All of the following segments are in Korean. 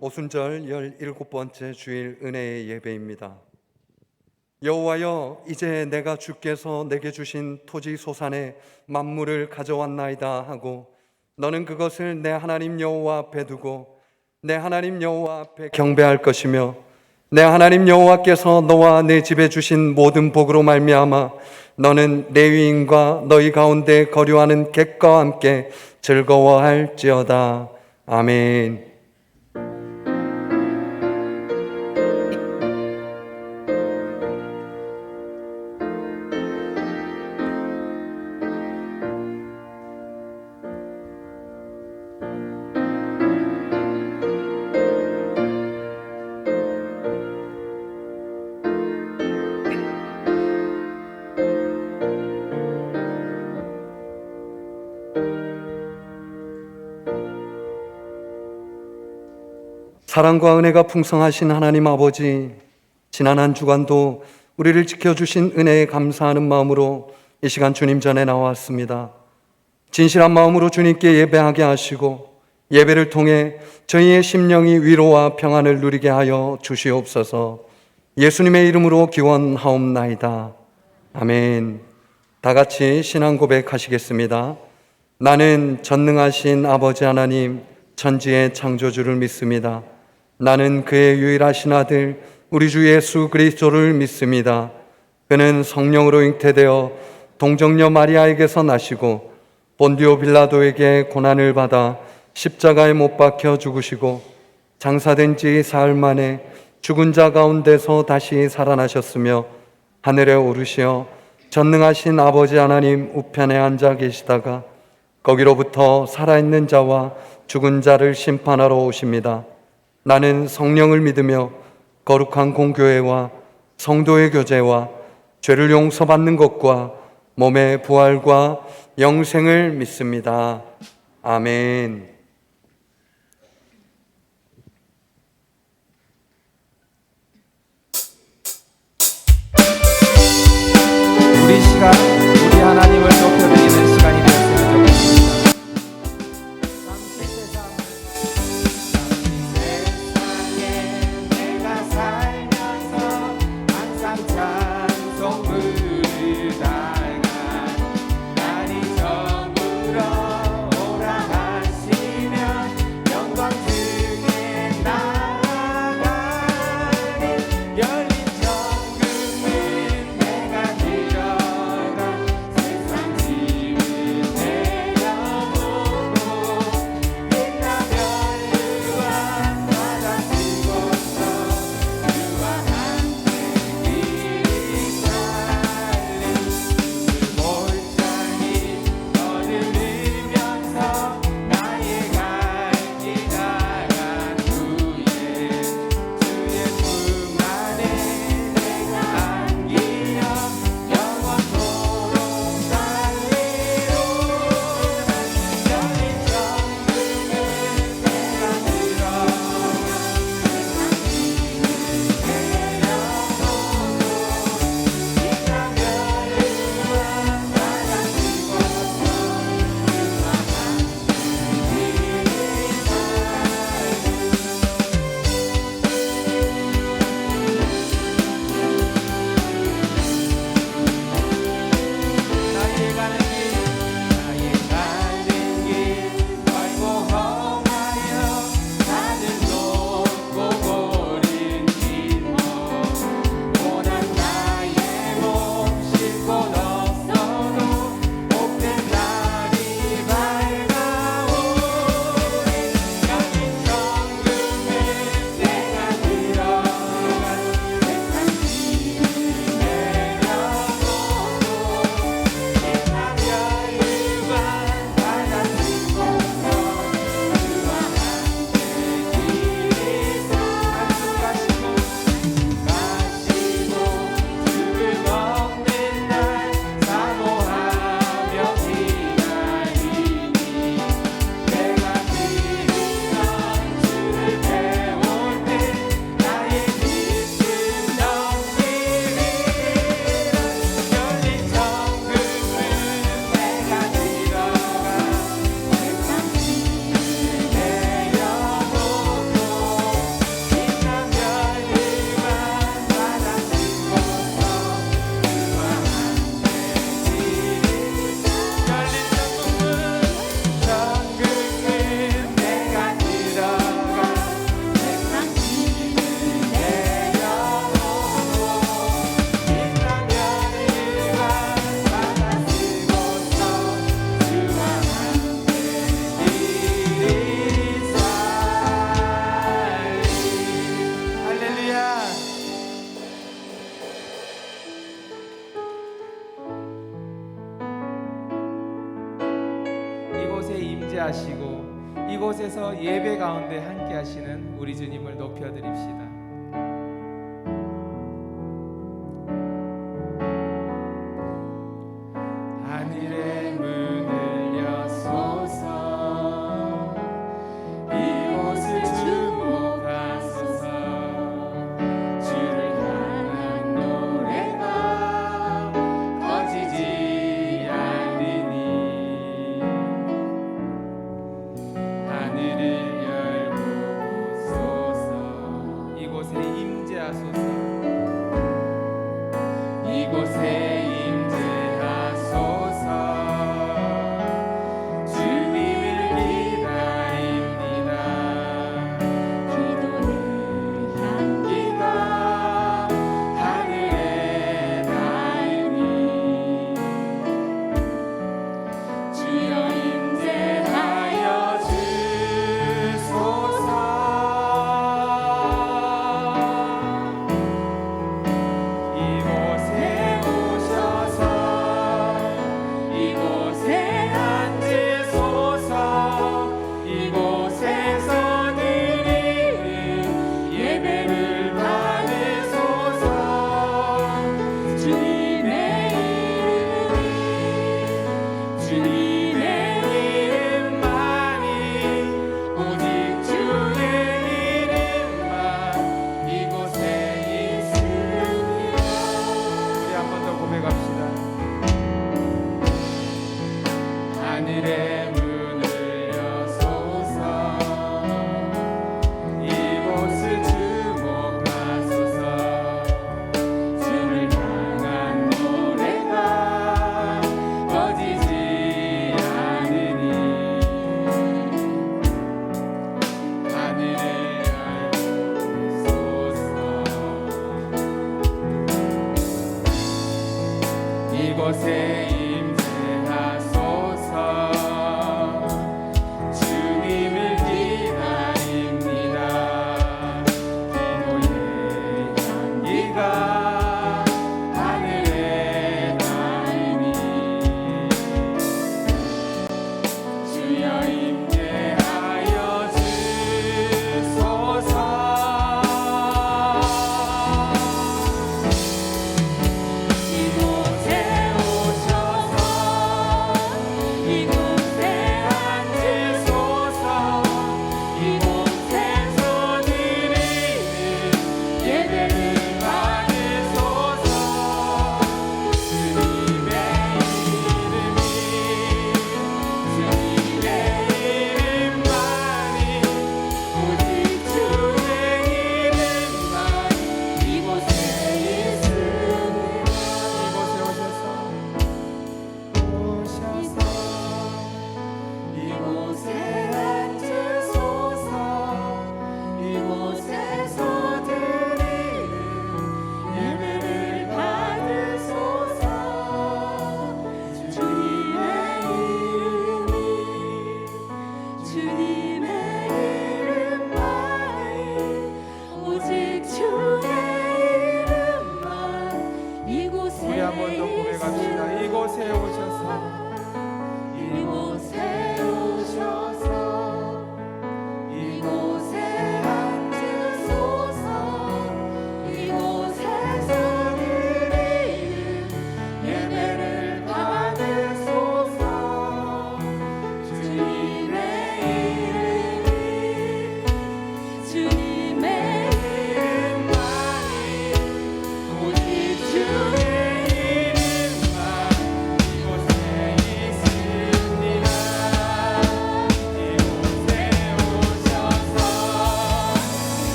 오순절 17번째 주일 은혜의 예배입니다. 여호와여, 이제 내가 주께서 내게 주신 토지 소산의 만물을 가져왔나이다 하고 너는 그것을 내 하나님 여호와 앞에 두고 내 하나님 여호와 앞에 경배할 것이며 내 하나님 여호와께서 너와 내 집에 주신 모든 복으로 말미암아 너는 레위인과 너희 가운데 거류하는 객과 함께 즐거워할지어다. 아멘. 사랑과 은혜가 풍성하신 하나님 아버지, 지난 한 주간도 우리를 지켜주신 은혜에 감사하는 마음으로 이 시간 주님 전에 나왔습니다. 진실한 마음으로 주님께 예배하게 하시고 예배를 통해 저희의 심령이 위로와 평안을 누리게 하여 주시옵소서. 예수님의 이름으로 기원하옵나이다. 아멘. 다 같이 신앙 고백하시겠습니다. 나는 전능하신 아버지 하나님, 천지의 창조주를 믿습니다. 나는 그의 유일하신 아들 우리 주 예수 그리스도를 믿습니다. 그는 성령으로 잉태되어 동정녀 마리아에게서 나시고 본디오 빌라도에게 고난을 받아 십자가에 못 박혀 죽으시고 장사된 지 사흘 만에 죽은 자 가운데서 다시 살아나셨으며 하늘에 오르시어 전능하신 아버지 하나님 우편에 앉아 계시다가 거기로부터 살아있는 자와 죽은 자를 심판하러 오십니다. 나는 성령을 믿으며 거룩한 공교회와 성도의 교제와 죄를 용서받는 것과 몸의 부활과 영생을 믿습니다. 아멘. 우리 하나님을 높여드리는 시간이 되었으면 좋겠습니다. 날이 저물어 오라 하시니 이곳에서 예배 가운데 함께 하시는 우리 주님을 높여드립시다. 하늘의 문을 여소서 이곳을 주목하소서 주를 향한 노래가 커지지 않으니 하늘을 열고소서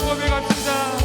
고백합시다.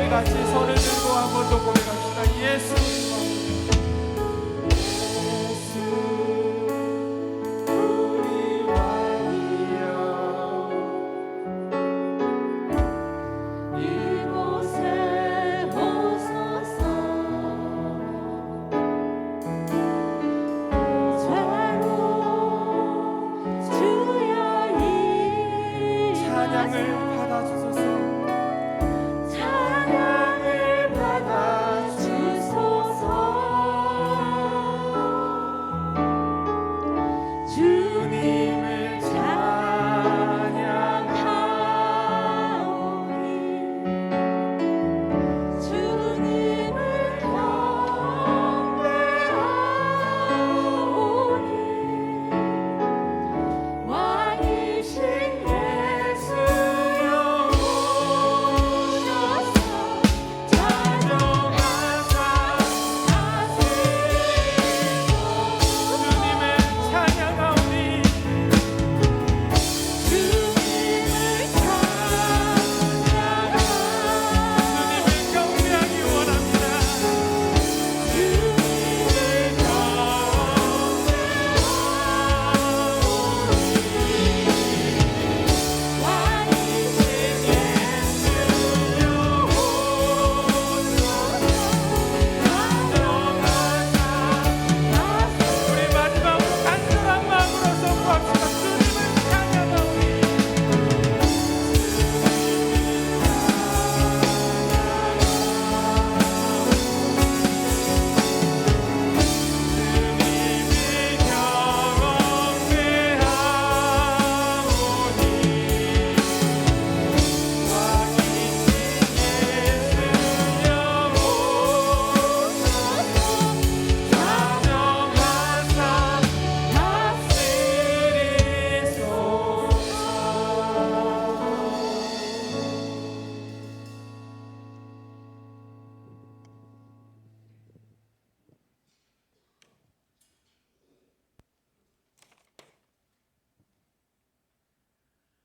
같이 손을 들고 한 번 더 고백합시다. 예수 우리 왕이여 이곳에 오소서 죄로 주여 이 찬양을 받아주소서. 찬양을 받아 주소서. 주님을 찬양하오니 주님을 경배하오니 왕이신 예수여 오셔서 찬양하사 주님을 찬양하오니 주님을 경배하기 원합니다. 우리 마지막으로 간절한 마음으로 선포합시다. 주님을 찬양하오니 주님이 경배하오니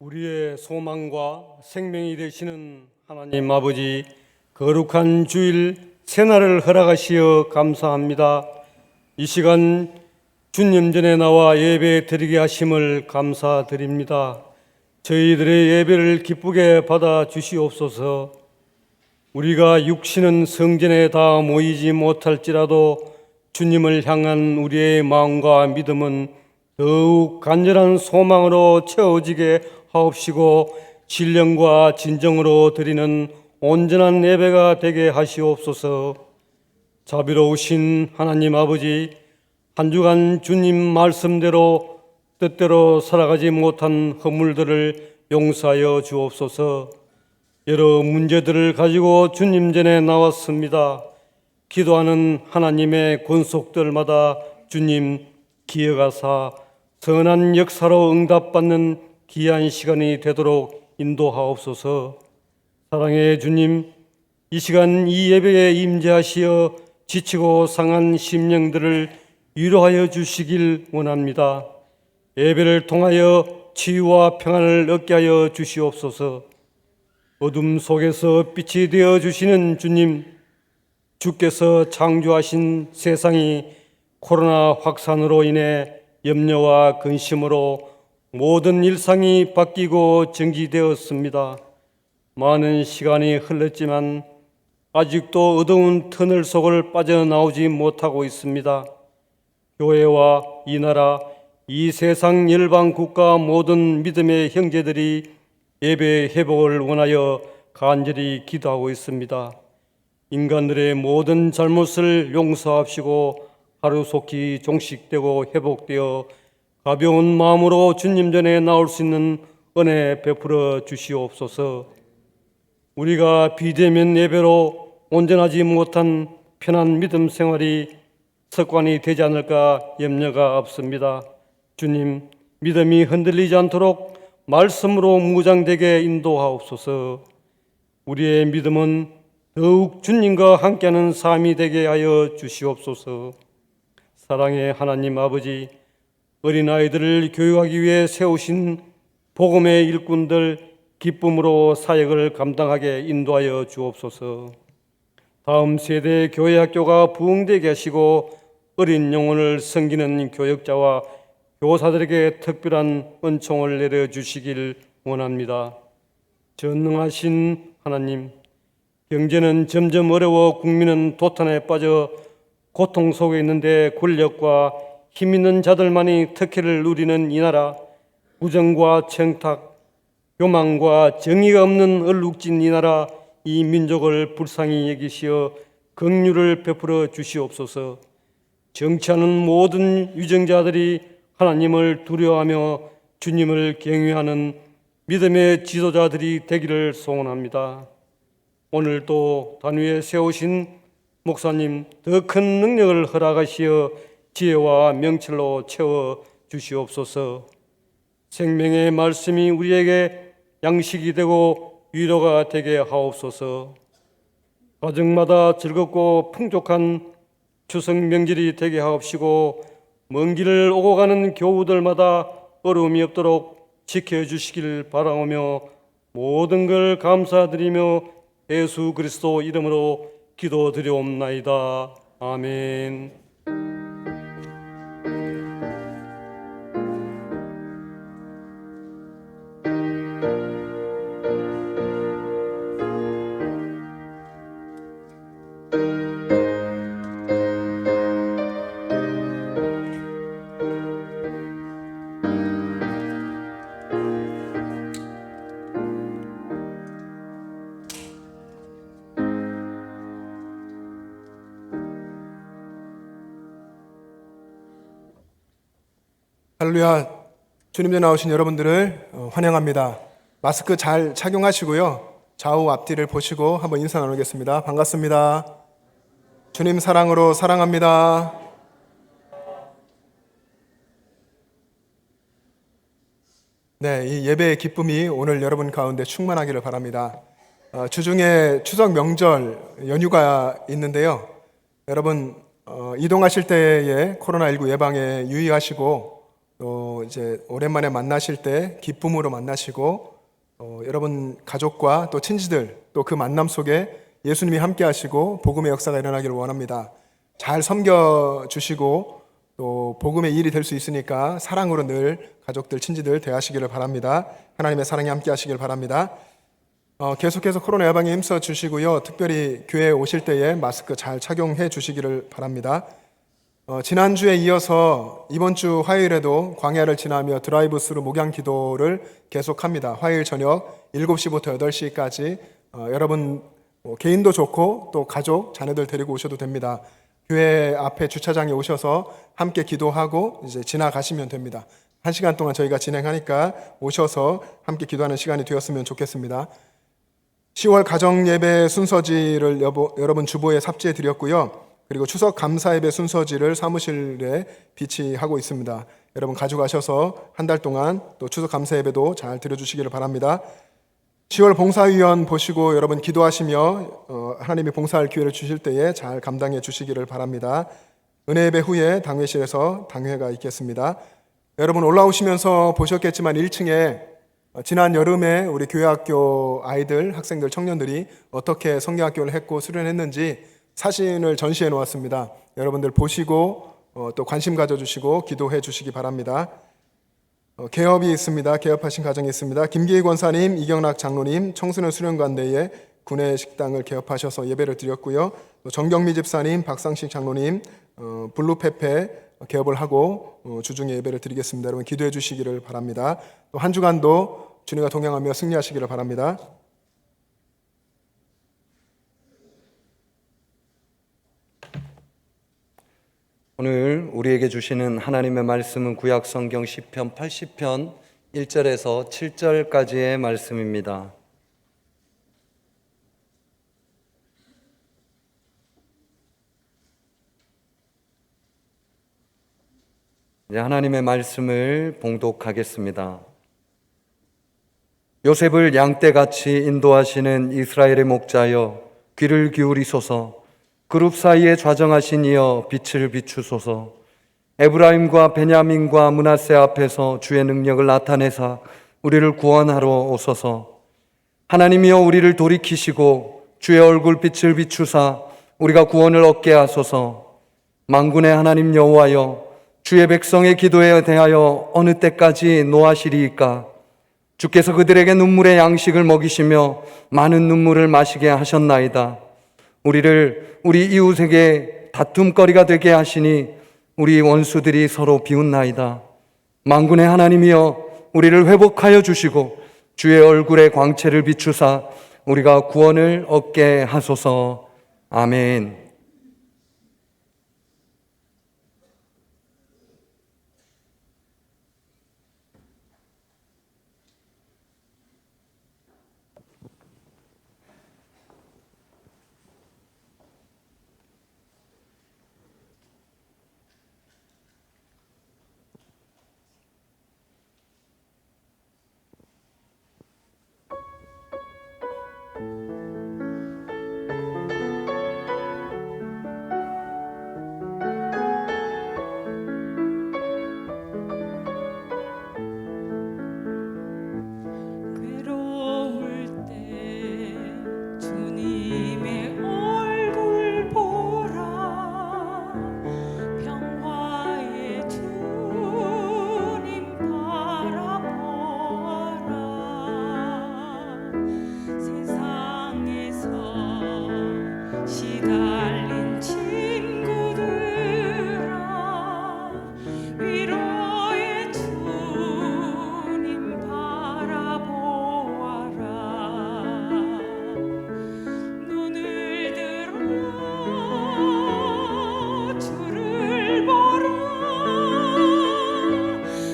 우리의 소망과 생명이 되시는 하나님 아버지, 거룩한 주일 새날을 허락하시어 감사합니다. 이 시간 주님 전에 나와 예배 드리게 하심을 감사드립니다. 저희들의 예배를 기쁘게 받아 주시옵소서. 우리가 육신은 성전에 다 모이지 못할지라도 주님을 향한 우리의 마음과 믿음은 더욱 간절한 소망으로 채워지게 하옵시고 신령과 진정으로 드리는 온전한 예배가 되게 하시옵소서. 자비로우신 하나님 아버지, 한 주간 주님 말씀대로 뜻대로 살아가지 못한 허물들을 용서하여 주옵소서. 여러 문제들을 가지고 주님 전에 나왔습니다. 기도하는 하나님의 권속들마다 주님 기억하사 선한 역사로 응답받는 귀한 시간이 되도록 인도하옵소서. 사랑의 주님, 이 시간 이 예배에 임재하시어 지치고 상한 심령들을 위로하여 주시길 원합니다. 예배를 통하여 치유와 평안을 얻게 하여 주시옵소서. 어둠 속에서 빛이 되어 주시는 주님, 주께서 창조하신 세상이 코로나 확산으로 인해 염려와 근심으로 모든 일상이 바뀌고 정지되었습니다. 많은 시간이 흘렀지만 아직도 어두운 터널 속을 빠져나오지 못하고 있습니다. 교회와 이 나라, 이 세상 열방 국가 모든 믿음의 형제들이 예배 회복을 원하여 간절히 기도하고 있습니다. 인간들의 모든 잘못을 용서합시고 하루속히 종식되고 회복되어 가벼운 마음으로 주님 전에 나올 수 있는 은혜 베풀어 주시옵소서. 우리가 비대면 예배로 온전하지 못한 편한 믿음 생활이 습관이 되지 않을까 염려가 없습니다. 주님, 믿음이 흔들리지 않도록 말씀으로 무장되게 인도하옵소서. 우리의 믿음은 더욱 주님과 함께하는 삶이 되게 하여 주시옵소서. 사랑의 하나님 아버지, 어린아이들을 교육하기 위해 세우신 복음의 일꾼들 기쁨으로 사역을 감당하게 인도하여 주옵소서. 다음 세대 교회 학교가 부흥되게 하시고 어린 영혼을 섬기는 교역자와 교사들에게 특별한 은총을 내려주시길 원합니다. 전능하신 하나님, 경제는 점점 어려워 국민은 도탄에 빠져 고통 속에 있는데 권력과 힘 있는 자들만이 특혜를 누리는 이 나라, 부정과 청탁, 교만과 정의가 없는 얼룩진 이 나라, 이 민족을 불쌍히 여기시어 긍휼을 베풀어 주시옵소서. 정치하는 모든 위정자들이 하나님을 두려워하며 주님을 경외하는 믿음의 지도자들이 되기를 소원합니다. 오늘도 단위에 세우신 목사님 더 큰 능력을 허락하시어 지혜와 명철로 채워 주시옵소서. 생명의 말씀이 우리에게 양식이 되고 위로가 되게 하옵소서. 가정마다 즐겁고 풍족한 추석 명절이 되게 하옵시고 먼 길을 오고 가는 교우들마다 어려움이 없도록 지켜주시길 바라오며 모든 걸 감사드리며 예수 그리스도 이름으로 기도드리옵나이다. 아멘. 할렐루야. 주님 전에 나오신 여러분들을 환영합니다. 마스크 잘 착용하시고요. 좌우 앞뒤를 보시고 한번 인사 나누겠습니다. 반갑습니다. 주님 사랑으로 사랑합니다. 네, 이 예배의 기쁨이 오늘 여러분 가운데 충만하기를 바랍니다. 주중에 추석 명절 연휴가 있는데요. 여러분 이동하실 때에 코로나19 예방에 유의하시고 또 이제 오랜만에 만나실 때 기쁨으로 만나시고 여러분 가족과 또 친지들 또 그 만남 속에 예수님이 함께 하시고 복음의 역사가 일어나기를 원합니다. 잘 섬겨 주시고 또 복음의 일이 될 수 있으니까 사랑으로 늘 가족들 친지들 대하시기를 바랍니다. 하나님의 사랑이 함께 하시길 바랍니다. 계속해서 코로나 예방에 힘써 주시고요. 특별히 교회에 오실 때에 마스크 잘 착용해 주시기를 바랍니다. 지난주에 이어서 이번 주 화요일에도 광야를 지나며 드라이브 스루 목양 기도를 계속합니다. 화요일 저녁 7시부터 8시까지 여러분 개인도 좋고 또 가족, 자녀들 데리고 오셔도 됩니다. 교회 앞에 주차장에 오셔서 함께 기도하고 이제 지나가시면 됩니다. 1시간 동안 저희가 진행하니까 오셔서 함께 기도하는 시간이 되었으면 좋겠습니다. 10월 가정예배 순서지를 여러분 주보에 삽지해 드렸고요. 그리고 추석 감사예배 순서지를 사무실에 비치하고 있습니다. 여러분 가져가셔서 한 달 동안 또 추석 감사예배도 잘 드려주시기를 바랍니다. 10월 봉사위원 보시고 여러분 기도하시며 하나님이 봉사할 기회를 주실 때에 잘 감당해 주시기를 바랍니다. 은혜예배 후에 당회실에서 당회가 있겠습니다. 여러분 올라오시면서 보셨겠지만 1층에 지난 여름에 우리 교회학교 아이들, 학생들, 청년들이 어떻게 성경학교를 했고 수련했는지 사진을 전시해 놓았습니다. 여러분들 보시고 또 관심 가져주시고 기도해 주시기 바랍니다. 개업이 있습니다. 개업하신 가정이 있습니다. 김기희 권사님, 이경락 장로님, 청소년 수련관대에 구내 식당을 개업하셔서 예배를 드렸고요. 또 정경미 집사님, 박상식 장로님, 블루페페 개업을 하고 주중에 예배를 드리겠습니다. 여러분 기도해 주시기를 바랍니다. 또 한 주간도 주님과 동행하며 승리하시기를 바랍니다. 오늘 우리에게 주시는 하나님의 말씀은 구약 성경 시편 80편 1절에서 7절까지의 말씀입니다. 이제 하나님의 말씀을 봉독하겠습니다. 요셉을 양떼같이 인도하시는 이스라엘의 목자여 귀를 기울이소서. 그룹 사이에 좌정하신 이여 빛을 비추소서. 에브라임과 베냐민과 므낫세 앞에서 주의 능력을 나타내사 우리를 구원하러 오소서. 하나님이여 우리를 돌이키시고 주의 얼굴 빛을 비추사 우리가 구원을 얻게 하소서. 만군의 하나님 여호와여 주의 백성의 기도에 대하여 어느 때까지 노하시리이까? 주께서 그들에게 눈물의 양식을 먹이시며 많은 눈물을 마시게 하셨나이다. 우리를 우리 이웃에게 다툼거리가 되게 하시니 우리 원수들이 서로 비웃나이다. 만군의 하나님이여 우리를 회복하여 주시고 주의 얼굴에 광채를 비추사 우리가 구원을 얻게 하소서. 아멘. 괴로울 때 주님의 얼굴 보라. 평화의 주님 바라보라. 세상에서 시달린 친구들아 위로의 주님 바라보아라. 눈을 들어 주를 보라.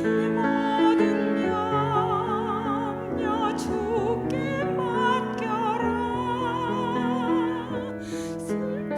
내 모든 염려 주께 맡겨라. 슬픔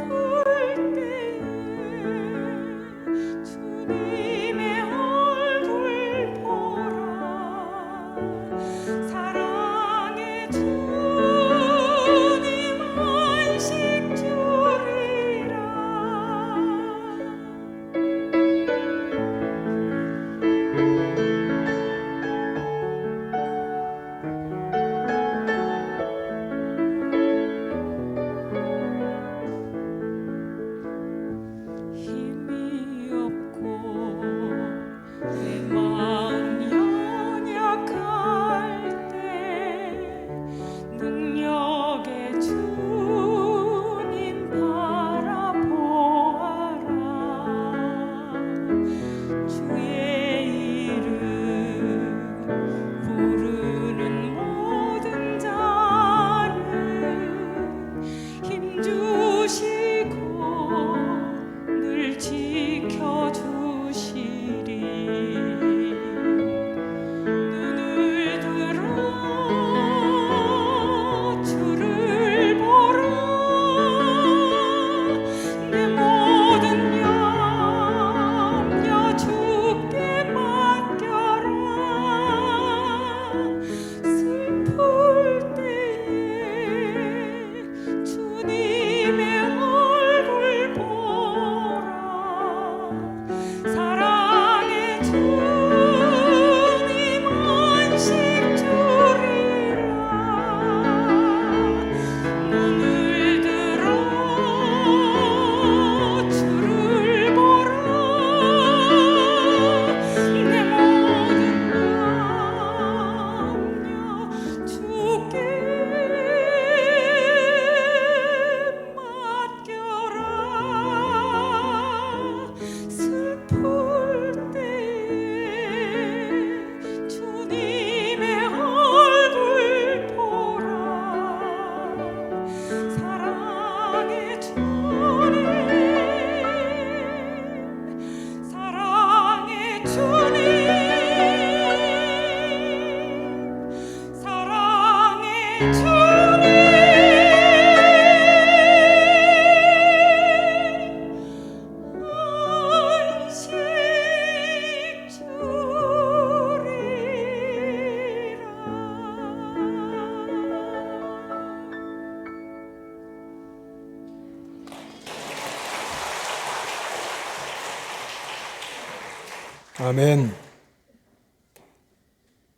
아멘.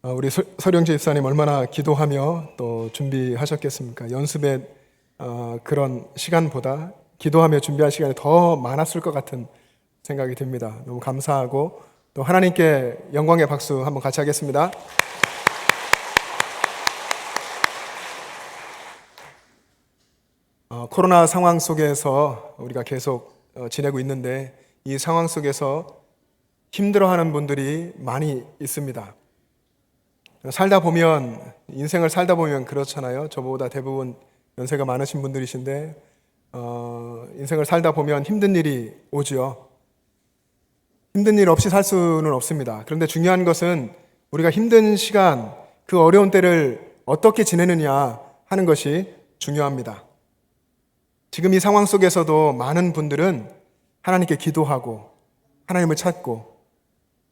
우리 서령재 집사님 얼마나 기도하며 또 준비하셨겠습니까? 연습의 그런 시간보다 기도하며 준비한 시간이 더 많았을 것 같은 생각이 듭니다. 너무 감사하고 또 하나님께 영광의 박수 한번 같이 하겠습니다. 코로나 상황 속에서 우리가 계속 지내고 있는데 이 상황 속에서 힘들어하는 분들이 많이 있습니다. 인생을 살다 보면 그렇잖아요. 저보다 대부분 연세가 많으신 분들이신데 인생을 살다 보면 힘든 일이 오지요. 힘든 일 없이 살 수는 없습니다. 그런데 중요한 것은 우리가 힘든 시간, 그 어려운 때를 어떻게 지내느냐 하는 것이 중요합니다. 지금 이 상황 속에서도 많은 분들은 하나님께 기도하고 하나님을 찾고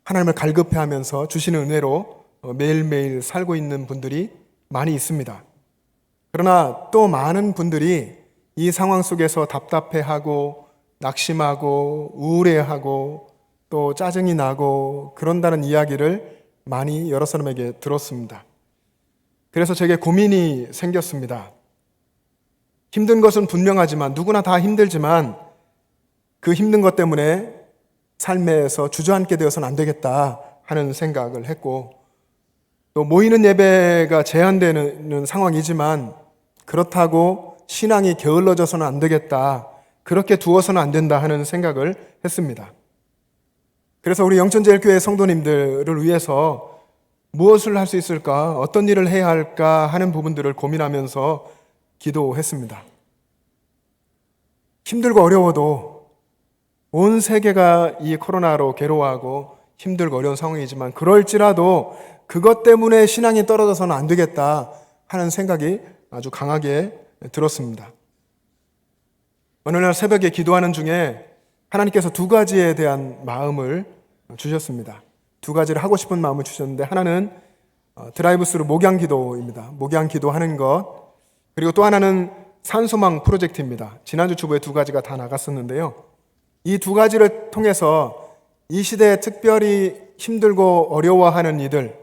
하나님을 갈급해하면서 주시는 은혜로 매일매일 살고 있는 분들이 많이 있습니다. 그러나 또 많은 분들이 이 상황 속에서 답답해하고 낙심하고 우울해하고 또 짜증이 나고 그런다는 이야기를 많이 여러 사람에게 들었습니다. 그래서 제게 고민이 생겼습니다. 힘든 것은 분명하지만 누구나 다 힘들지만 그 힘든 것 때문에 삶에서 주저앉게 되어서는 안 되겠다 하는 생각을 했고 또 모이는 예배가 제한되는 상황이지만 그렇다고 신앙이 게을러져서는 안 되겠다. 그렇게 두어서는 안 된다 하는 생각을 했습니다. 그래서 우리 영천제일교회 성도님들을 위해서 무엇을 할 수 있을까? 어떤 일을 해야 할까? 하는 부분들을 고민하면서 기도했습니다. 힘들고 어려워도 온 세계가 이 코로나로 괴로워하고 힘들고 어려운 상황이지만 그럴지라도 그것 때문에 신앙이 떨어져서는 안 되겠다 하는 생각이 아주 강하게 들었습니다. 어느 날 새벽에 기도하는 중에 하나님께서 두 가지에 대한 마음을 주셨습니다. 두 가지를 하고 싶은 마음을 주셨는데 하나는 드라이브스루 목양기도입니다. 목양기도하는 것. 그리고 또 하나는 산소망 프로젝트입니다. 지난주 주보에 두 가지가 다 나갔었는데요. 이 두 가지를 통해서 이 시대에 특별히 힘들고 어려워하는 이들,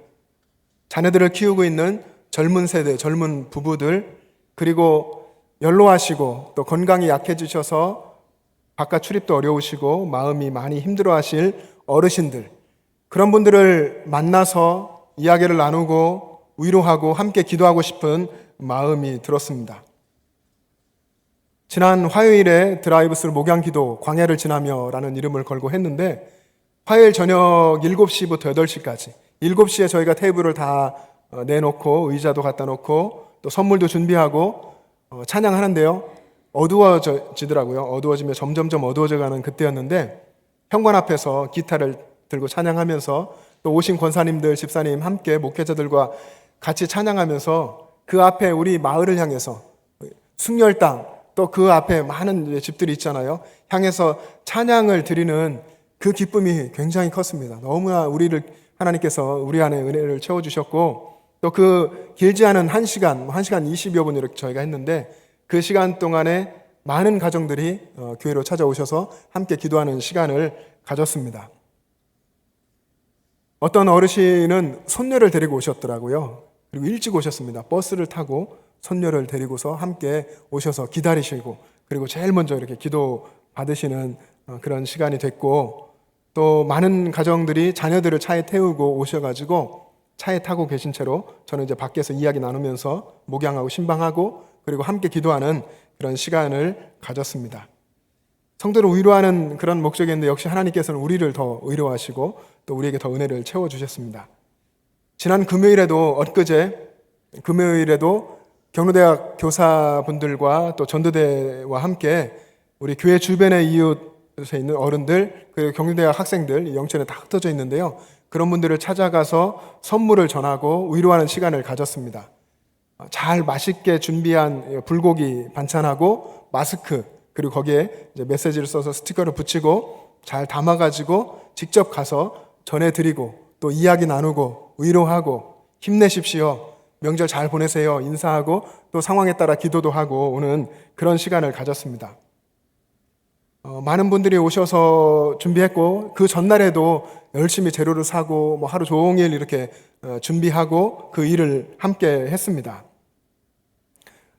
자녀들을 키우고 있는 젊은 세대, 젊은 부부들, 그리고 연로하시고 또 건강이 약해지셔서 바깥 출입도 어려우시고 마음이 많이 힘들어하실 어르신들, 그런 분들을 만나서 이야기를 나누고 위로하고 함께 기도하고 싶은 마음이 들었습니다. 지난 화요일에 드라이브스루 목양기도 광야를 지나며라는 이름을 걸고 했는데 화요일 저녁 7시부터 8시까지 7시에 저희가 테이블을 다 내놓고 의자도 갖다 놓고 또 선물도 준비하고 찬양하는데요. 어두워지더라고요. 어두워지며 점점점 어두워져가는 그때였는데 현관 앞에서 기타를 들고 찬양하면서 또 오신 권사님들, 집사님 함께 목회자들과 같이 찬양하면서 그 앞에 우리 마을을 향해서 숭렬당 또 그 앞에 많은 집들이 있잖아요. 향해서 찬양을 드리는 그 기쁨이 굉장히 컸습니다. 너무나 하나님께서 우리 안에 은혜를 채워주셨고 또 그 길지 않은 1시간 20여 분 이렇게 저희가 했는데 그 시간 동안에 많은 가정들이 교회로 찾아오셔서 함께 기도하는 시간을 가졌습니다. 어떤 어르신은 손녀를 데리고 오셨더라고요. 그리고 일찍 오셨습니다. 버스를 타고 손녀를 데리고서 함께 오셔서 기다리시고 그리고 제일 먼저 이렇게 기도 받으시는 그런 시간이 됐고 또 많은 가정들이 자녀들을 차에 태우고 오셔가지고 차에 타고 계신 채로 저는 이제 밖에서 이야기 나누면서 목양하고 신방하고 그리고 함께 기도하는 그런 시간을 가졌습니다. 성도를 위로하는 그런 목적이었는데 역시 하나님께서는 우리를 더 위로하시고 또 우리에게 더 은혜를 채워주셨습니다. 지난 엊그제 금요일에도 경로대학 교사분들과 또 전도대와 함께 우리 교회 주변의 이웃에 있는 어른들 그리고 경로대학 학생들 영천에 다 흩어져 있는데요. 그런 분들을 찾아가서 선물을 전하고 위로하는 시간을 가졌습니다. 잘 맛있게 준비한 불고기 반찬하고 마스크 그리고 거기에 이제 메시지를 써서 스티커를 붙이고 잘 담아가지고 직접 가서 전해드리고 또 이야기 나누고 위로하고 힘내십시오. 명절 잘 보내세요. 인사하고 또 상황에 따라 기도도 하고 오는 그런 시간을 가졌습니다. 많은 분들이 오셔서 준비했고 그 전날에도 열심히 재료를 사고 뭐 하루 종일 이렇게 준비하고 그 일을 함께 했습니다.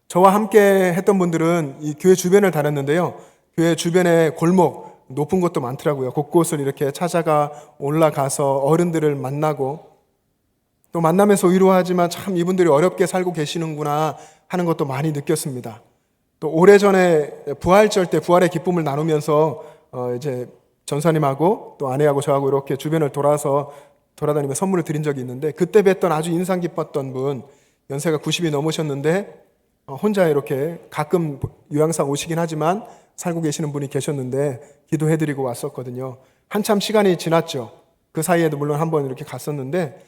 저와 함께 했던 분들은 이 교회 주변을 다녔는데요. 교회 주변에 골목 높은 곳도 많더라고요. 곳곳을 이렇게 찾아가 올라가서 어른들을 만나고 또 만나면서 위로하지만 참 이분들이 어렵게 살고 계시는구나 하는 것도 많이 느꼈습니다. 또 오래전에 부활절 때 부활의 기쁨을 나누면서 이제 전사님하고 또 아내하고 저하고 이렇게 주변을 돌아다니며 선물을 드린 적이 있는데 그때 뵀던 아주 인상 깊었던 분, 연세가 90이 넘으셨는데 혼자 이렇게 가끔 요양상 오시긴 하지만 살고 계시는 분이 계셨는데 기도해드리고 왔었거든요. 한참 시간이 지났죠. 그 사이에도 물론 한번 이렇게 갔었는데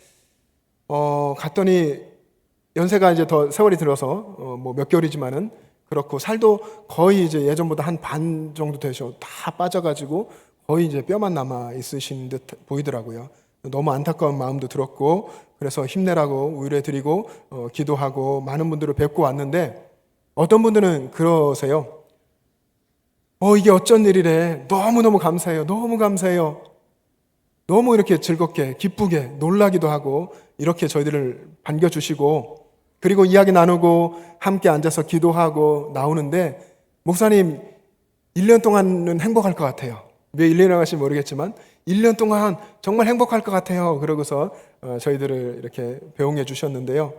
갔더니 연세가 이제 더 세월이 들어서 뭐 몇 개월이지만은 그렇고 살도 거의 이제 예전보다 한 반 정도 되셔 다 빠져가지고 거의 이제 뼈만 남아 있으신 듯 보이더라고요. 너무 안타까운 마음도 들었고 그래서 힘내라고 위로해드리고 기도하고 많은 분들을 뵙고 왔는데 어떤 분들은 그러세요. 이게 어쩐 일이래. 너무너무 감사해요. 너무 감사해요. 너무 이렇게 즐겁게 기쁘게 놀라기도 하고 이렇게 저희들을 반겨주시고 그리고 이야기 나누고 함께 앉아서 기도하고 나오는데 목사님 1년 동안은 행복할 것 같아요. 왜 1년이라고 하실지 모르겠지만 1년 동안 정말 행복할 것 같아요. 그러고서 저희들을 이렇게 배웅해 주셨는데요.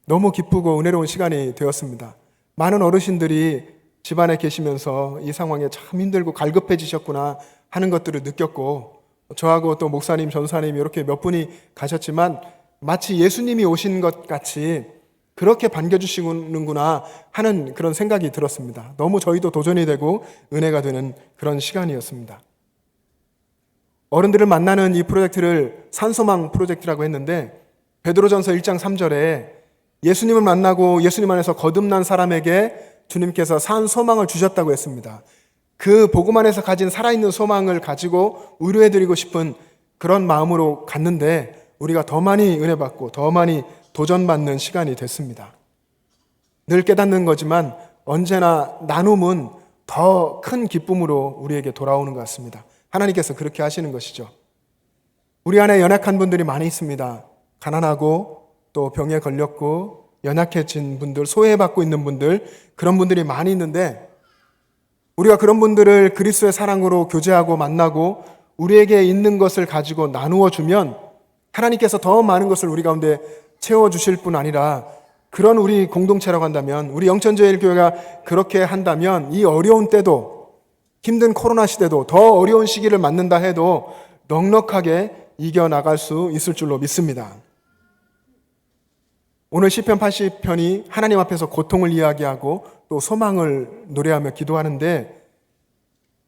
너무 기쁘고 은혜로운 시간이 되었습니다. 많은 어르신들이 집안에 계시면서 이 상황에 참 힘들고 갈급해지셨구나 하는 것들을 느꼈고 저하고 또 목사님, 전사님 이렇게 몇 분이 가셨지만 마치 예수님이 오신 것 같이 그렇게 반겨주시는구나 하는 그런 생각이 들었습니다. 너무 저희도 도전이 되고 은혜가 되는 그런 시간이었습니다. 어른들을 만나는 이 프로젝트를 산소망 프로젝트라고 했는데 베드로전서 1장 3절에 예수님을 만나고 예수님 안에서 거듭난 사람에게 주님께서 산 소망을 주셨다고 했습니다. 그 복음 안에서 가진 살아있는 소망을 가지고 위로해드리고 싶은 그런 마음으로 갔는데 우리가 더 많이 은혜 받고 더 많이 도전받는 시간이 됐습니다. 늘 깨닫는 거지만 언제나 나눔은 더 큰 기쁨으로 우리에게 돌아오는 것 같습니다. 하나님께서 그렇게 하시는 것이죠. 우리 안에 연약한 분들이 많이 있습니다. 가난하고 또 병에 걸렸고 연약해진 분들, 소외받고 있는 분들, 그런 분들이 많이 있는데 우리가 그런 분들을 그리스도의 사랑으로 교제하고 만나고 우리에게 있는 것을 가지고 나누어 주면 하나님께서 더 많은 것을 우리 가운데 채워주실 뿐 아니라 그런 우리 공동체라고 한다면 우리 영천제일교회가 그렇게 한다면 이 어려운 때도 힘든 코로나 시대도 더 어려운 시기를 맞는다 해도 넉넉하게 이겨나갈 수 있을 줄로 믿습니다. 오늘 시편 80편이 하나님 앞에서 고통을 이야기하고 또 소망을 노래하며 기도하는데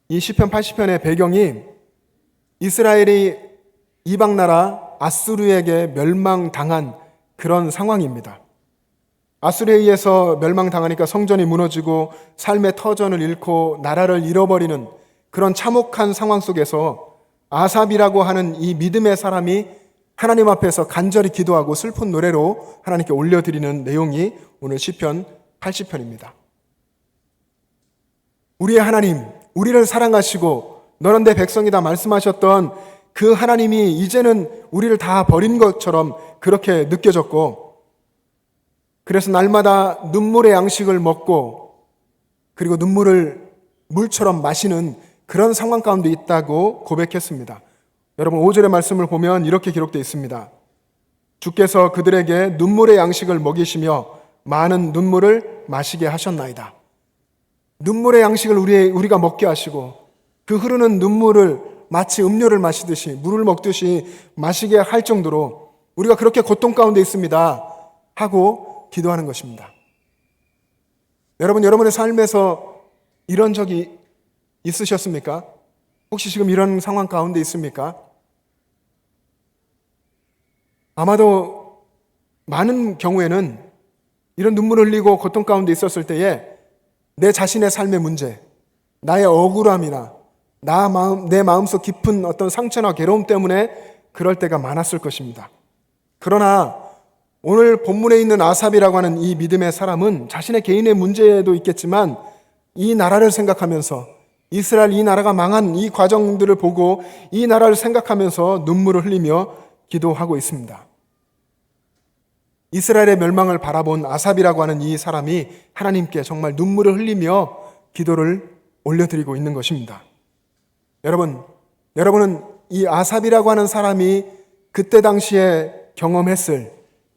이 시편 80편의 배경이 이스라엘이 이방 나라 아수르에게 멸망당한 그런 상황입니다. 아수르에 의해서 멸망당하니까 성전이 무너지고 삶의 터전을 잃고 나라를 잃어버리는 그런 참혹한 상황 속에서 아삽이라고 하는 이 믿음의 사람이 하나님 앞에서 간절히 기도하고 슬픈 노래로 하나님께 올려드리는 내용이 오늘 시편 80편입니다. 우리의 하나님, 우리를 사랑하시고 너는 내 백성이다 말씀하셨던 그 하나님이 이제는 우리를 다 버린 것처럼 그렇게 느껴졌고 그래서 날마다 눈물의 양식을 먹고 그리고 눈물을 물처럼 마시는 그런 상황 가운데 있다고 고백했습니다. 여러분 5절의 말씀을 보면 이렇게 기록되어 있습니다. 주께서 그들에게 눈물의 양식을 먹이시며 많은 눈물을 마시게 하셨나이다. 눈물의 양식을 우리가 먹게 하시고 그 흐르는 눈물을 마치 음료를 마시듯이 물을 먹듯이 마시게 할 정도로 우리가 그렇게 고통 가운데 있습니다 하고 기도하는 것입니다. 여러분의 삶에서 이런 적이 있으셨습니까? 혹시 지금 이런 상황 가운데 있습니까? 아마도 많은 경우에는 이런 눈물을 흘리고 고통 가운데 있었을 때에 내 자신의 삶의 문제, 나의 억울함이나 내 마음속 깊은 어떤 상처나 괴로움 때문에 그럴 때가 많았을 것입니다. 그러나 오늘 본문에 있는 아삽이라고 하는 이 믿음의 사람은 자신의 개인의 문제도 있겠지만 이 나라를 생각하면서 이스라엘 이 나라가 망한 이 과정들을 보고 이 나라를 생각하면서 눈물을 흘리며 기도하고 있습니다. 이스라엘의 멸망을 바라본 아삽이라고 하는 이 사람이 하나님께 정말 눈물을 흘리며 기도를 올려드리고 있는 것입니다. 여러분은 이 아삽이라고 하는 사람이 그때 당시에 경험했을,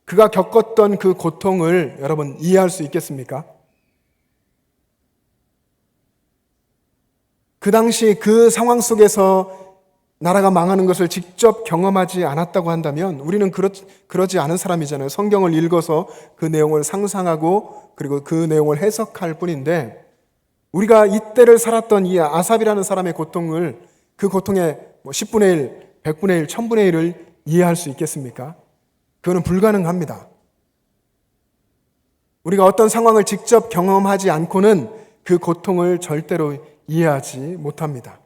그가 겪었던 그 고통을 여러분 이해할 수 있겠습니까? 그 당시 그 상황 속에서 나라가 망하는 것을 직접 경험하지 않았다고 한다면 우리는 그러지 않은 사람이잖아요. 성경을 읽어서 그 내용을 상상하고 그리고 그 내용을 해석할 뿐인데, 우리가 이때를 살았던 이 아삽이라는 사람의 고통을, 그 고통의 10분의 1, 100분의 1, 1000분의 1을 이해할 수 있겠습니까? 그거는 불가능합니다. 우리가 어떤 상황을 직접 경험하지 않고는 그 고통을 절대로 이해하지 못합니다.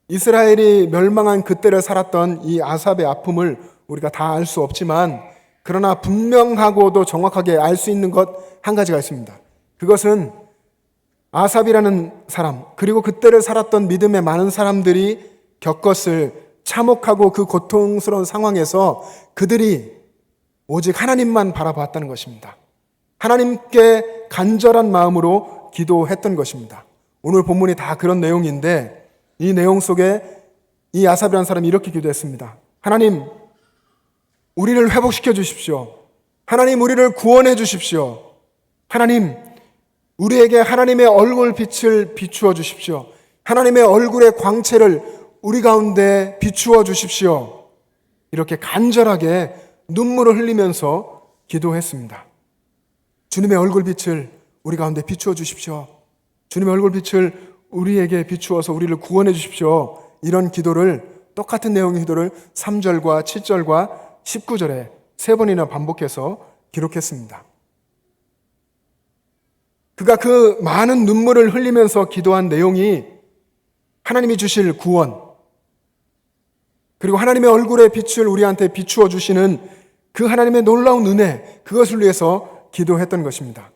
이스라엘이 멸망한 그때를 살았던 이 아삽의 아픔을 우리가 다 알 수 없지만, 그러나 분명하고도 정확하게 알 수 있는 것 한 가지가 있습니다. 그것은 아삽이라는 사람, 그리고 그때를 살았던 믿음의 많은 사람들이 겪었을 참혹하고 그 고통스러운 상황에서 그들이 오직 하나님만 바라봤다는 것입니다. 하나님께 간절한 마음으로 기도했던 것입니다. 오늘 본문이 다 그런 내용인데, 이 내용 속에 이 아삽이라는 사람이 이렇게 기도했습니다. 하나님, 우리를 회복시켜 주십시오. 하나님, 우리를 구원해 주십시오. 하나님, 우리에게 하나님의 얼굴 빛을 비추어 주십시오. 하나님의 얼굴의 광채를 우리 가운데 비추어 주십시오. 이렇게 간절하게 눈물을 흘리면서 기도했습니다. 주님의 얼굴 빛을 우리 가운데 비추어 주십시오. 주님의 얼굴 빛을 우리에게 비추어서 우리를 구원해 주십시오. 이런 기도를, 똑같은 내용의 기도를 3절과 7절과 19절에 3번이나 반복해서 기록했습니다. 그가 그 많은 눈물을 흘리면서 기도한 내용이 하나님이 주실 구원, 그리고 하나님의 얼굴의 빛을 우리한테 비추어 주시는 그 하나님의 놀라운 은혜, 그것을 위해서 기도했던 것입니다.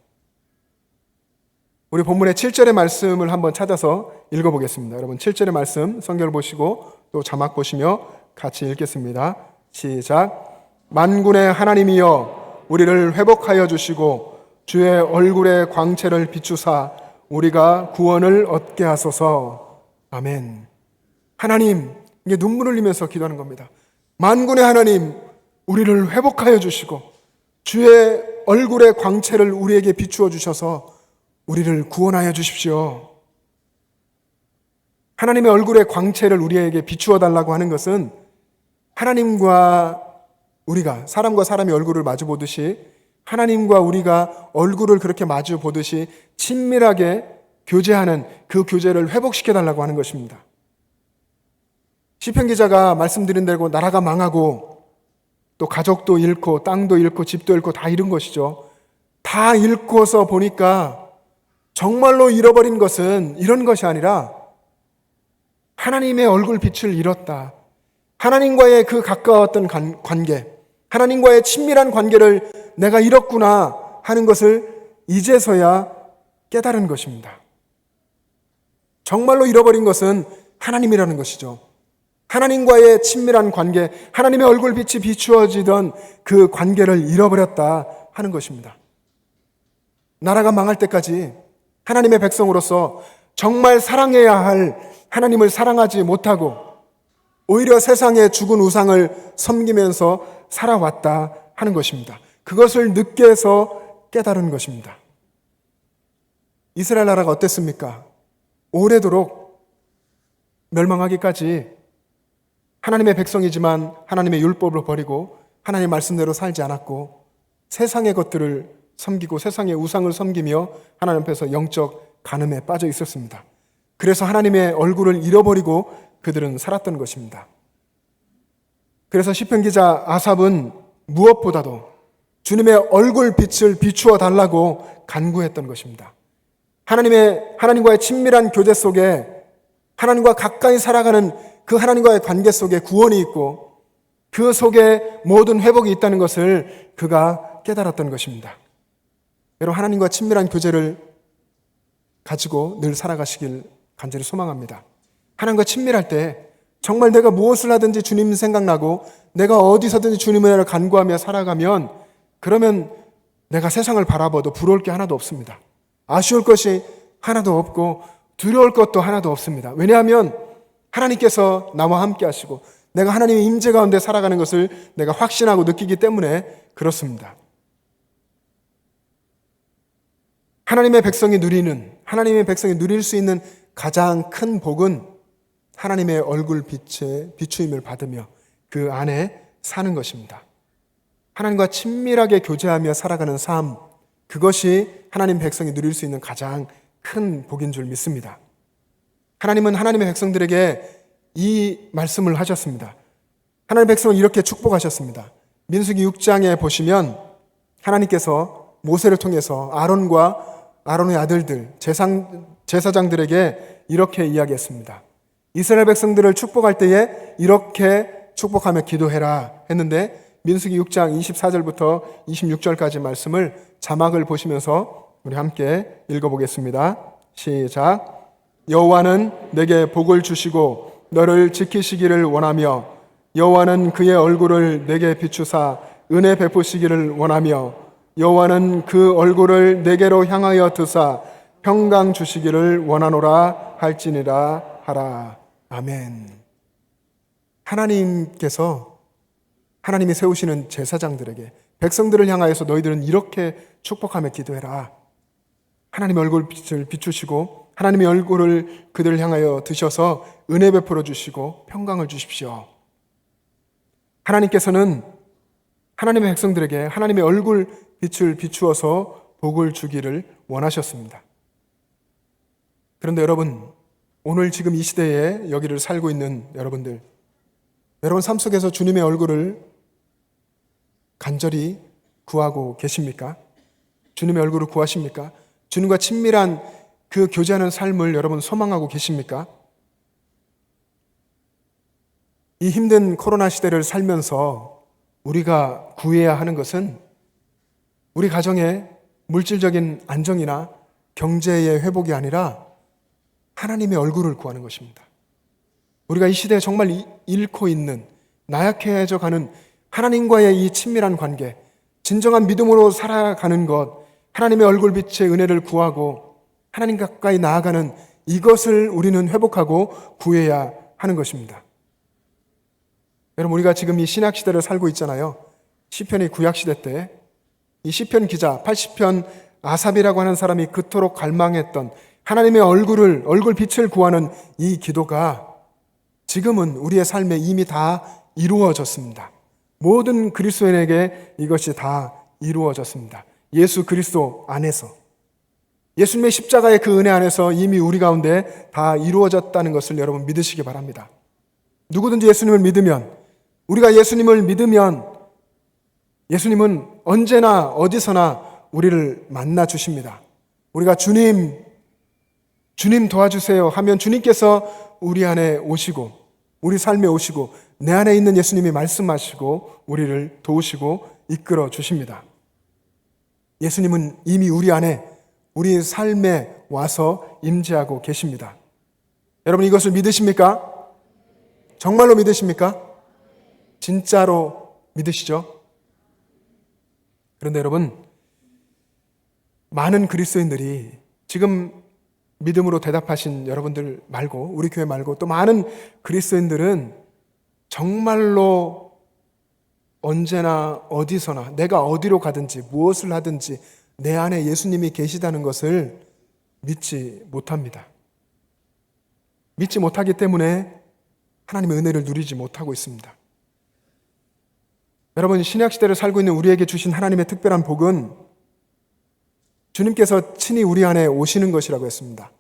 우리 본문의 7절의 말씀을 한번 찾아서 읽어보겠습니다. 여러분 7절의 말씀 성경을 보시고 또 자막 보시며 같이 읽겠습니다. 시작. 만군의 하나님이여 우리를 회복하여 주시고 주의 얼굴의 광채를 비추사 우리가 구원을 얻게 하소서. 아멘. 하나님, 이게 눈물을 흘리면서 기도하는 겁니다. 만군의 하나님, 우리를 회복하여 주시고 주의 얼굴의 광채를 우리에게 비추어 주셔서 우리를 구원하여 주십시오. 하나님의 얼굴의 광채를 우리에게 비추어 달라고 하는 것은 하나님과 우리가, 사람과 사람이 얼굴을 마주 보듯이 하나님과 우리가 얼굴을 그렇게 마주 보듯이 친밀하게 교제하는 그 교제를 회복시켜 달라고 하는 것입니다. 시편 기자가 말씀드린 대로 나라가 망하고 또 가족도 잃고 땅도 잃고 집도 잃고 다 잃은 것이죠. 다 잃고서 보니까 정말로 잃어버린 것은 이런 것이 아니라 하나님의 얼굴 빛을 잃었다. 하나님과의 그 가까웠던 관계, 하나님과의 친밀한 관계를 내가 잃었구나 하는 것을 이제서야 깨달은 것입니다. 정말로 잃어버린 것은 하나님이라는 것이죠. 하나님과의 친밀한 관계, 하나님의 얼굴 빛이 비추어지던 그 관계를 잃어버렸다 하는 것입니다. 나라가 망할 때까지 하나님의 백성으로서 정말 사랑해야 할 하나님을 사랑하지 못하고 오히려 세상의 죽은 우상을 섬기면서 살아왔다 하는 것입니다. 그것을 늦게서 깨달은 것입니다. 이스라엘 나라가 어땠습니까? 오래도록 멸망하기까지 하나님의 백성이지만 하나님의 율법을 버리고 하나님의 말씀대로 살지 않았고 세상의 것들을 섬기고 세상의 우상을 섬기며 하나님 앞에서 영적 간음에 빠져 있었습니다. 그래서 하나님의 얼굴을 잃어버리고 그들은 살았던 것입니다. 그래서 시편 기자 아삽은 무엇보다도 주님의 얼굴 빛을 비추어 달라고 간구했던 것입니다. 하나님과의 친밀한 교제 속에 하나님과 가까이 살아가는 그 하나님과의 관계 속에 구원이 있고 그 속에 모든 회복이 있다는 것을 그가 깨달았던 것입니다. 여러분, 하나님과 친밀한 교제를 가지고 늘 살아가시길 간절히 소망합니다. 하나님과 친밀할 때 정말 내가 무엇을 하든지 주님 생각나고 내가 어디서든지 주님의 은혜를 간구하며 살아가면 그러면 내가 세상을 바라봐도 부러울 게 하나도 없습니다. 아쉬울 것이 하나도 없고 두려울 것도 하나도 없습니다. 왜냐하면 하나님께서 나와 함께 하시고 내가 하나님의 임재 가운데 살아가는 것을 내가 확신하고 느끼기 때문에 그렇습니다. 하나님의 백성이 누릴 수 있는 가장 큰 복은 하나님의 얼굴 빛에 비추임을 받으며 그 안에 사는 것입니다. 하나님과 친밀하게 교제하며 살아가는 삶, 그것이 하나님 백성이 누릴 수 있는 가장 큰 복인 줄 믿습니다. 하나님은 하나님의 백성들에게 이 말씀을 하셨습니다. 하나님의 백성을 이렇게 축복하셨습니다. 민수기 6장에 보시면 하나님께서 모세를 통해서 아론의 아들들, 제사장들에게 이렇게 이야기했습니다. 이스라엘 백성들을 축복할 때에 이렇게 축복하며 기도해라 했는데 민수기 6장 24절부터 26절까지 말씀을 자막을 보시면서 우리 함께 읽어보겠습니다. 시작. 여호와는 내게 복을 주시고 너를 지키시기를 원하며 여호와는 그의 얼굴을 내게 비추사 은혜 베푸시기를 원하며 여호와는 그 얼굴을 내게로 향하여 드사 평강 주시기를 원하노라 할지니라 하라. 아멘. 하나님이 세우시는 제사장들에게 백성들을 향하여서 너희들은 이렇게 축복하며 기도해라. 하나님의 얼굴빛을 비추시고 하나님의 얼굴을 그들을 향하여 드셔서 은혜 베풀어 주시고 평강을 주십시오. 하나님께서는 하나님의 백성들에게 하나님의 얼굴빛을 비추어서 복을 주기를 원하셨습니다. 그런데 여러분, 오늘 지금 이 시대에 여기를 살고 있는 여러분 삶 속에서 주님의 얼굴을 간절히 구하고 계십니까? 주님의 얼굴을 구하십니까? 주님과 친밀한 그 교제하는 삶을 여러분 소망하고 계십니까? 이 힘든 코로나 시대를 살면서 우리가 구해야 하는 것은 우리 가정의 물질적인 안정이나 경제의 회복이 아니라 하나님의 얼굴을 구하는 것입니다. 우리가 이 시대에 정말 잃고 있는, 나약해져 가는 하나님과의 이 친밀한 관계, 진정한 믿음으로 살아가는 것, 하나님의 얼굴빛의 은혜를 구하고 하나님 가까이 나아가는 이것을 우리는 회복하고 구해야 하는 것입니다. 여러분, 우리가 지금 이 신약 시대를 살고 있잖아요. 시편이 구약 시대 때 이 시편 기자 80편 아삽이라고 하는 사람이 그토록 갈망했던 하나님의 얼굴빛을 구하는 이 기도가 지금은 우리의 삶에 이미 다 이루어졌습니다. 모든 그리스도인에게 이것이 다 이루어졌습니다. 예수 그리스도 안에서, 예수님의 십자가의 그 은혜 안에서 이미 우리 가운데 다 이루어졌다는 것을 여러분 믿으시기 바랍니다. 누구든지 예수님을 믿으면, 우리가 예수님을 믿으면 예수님은 언제나 어디서나 우리를 만나 주십니다. 우리가 주님 도와주세요 하면 주님께서 우리 안에 오시고 우리 삶에 오시고 내 안에 있는 예수님이 말씀하시고 우리를 도우시고 이끌어 주십니다. 예수님은 이미 우리 안에, 우리 삶에 와서 임재하고 계십니다. 여러분, 이것을 믿으십니까? 정말로 믿으십니까? 진짜로 믿으시죠? 그런데 여러분, 많은 그리스도인들이 지금 믿음으로 대답하신 여러분들 말고, 우리 교회 말고 또 많은 그리스도인들은 정말로 언제나 어디서나 내가 어디로 가든지 무엇을 하든지 내 안에 예수님이 계시다는 것을 믿지 못합니다. 믿지 못하기 때문에 하나님의 은혜를 누리지 못하고 있습니다. 여러분, 신약시대를 살고 있는 우리에게 주신 하나님의 특별한 복은 주님께서 친히 우리 안에 오시는 것이라고 했습니다.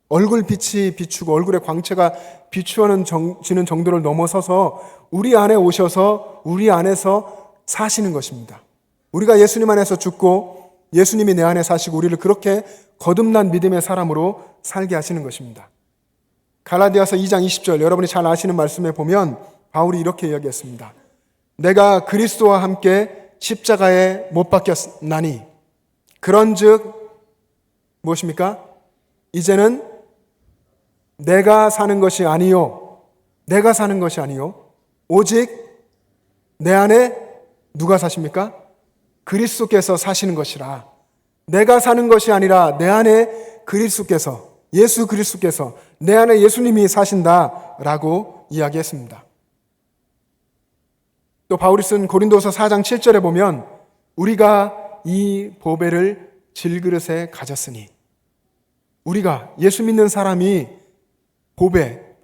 얼굴빛이 비추고 얼굴의 광채가 비추어지는 정도를 넘어서서 우리 안에 오셔서 우리 안에서 사시는 것입니다. 우리가 예수님 안에서 죽고 예수님이 내 안에 사시고 우리를 그렇게 거듭난 믿음의 사람으로 살게 하시는 것입니다. 갈라디아서 2장 20절, 여러분이 잘 아시는 말씀에 보면 바울이 이렇게 이야기했습니다. 내가 그리스도와 함께 십자가에 못 박혔나니 그런즉 무엇입니까? 이제는 내가 사는 것이 아니요. 내가 사는 것이 아니요. 오직 내 안에 누가 사십니까? 그리스도께서 사시는 것이라. 내가 사는 것이 아니라 내 안에 그리스도께서, 예수 그리스도께서, 내 안에 예수님이 사신다라고 이야기했습니다. 또 바울이 쓴 고린도서 4장 7절에 보면 우리가 이 보배를 질그릇에 가졌으니, 우리가 예수 믿는 사람이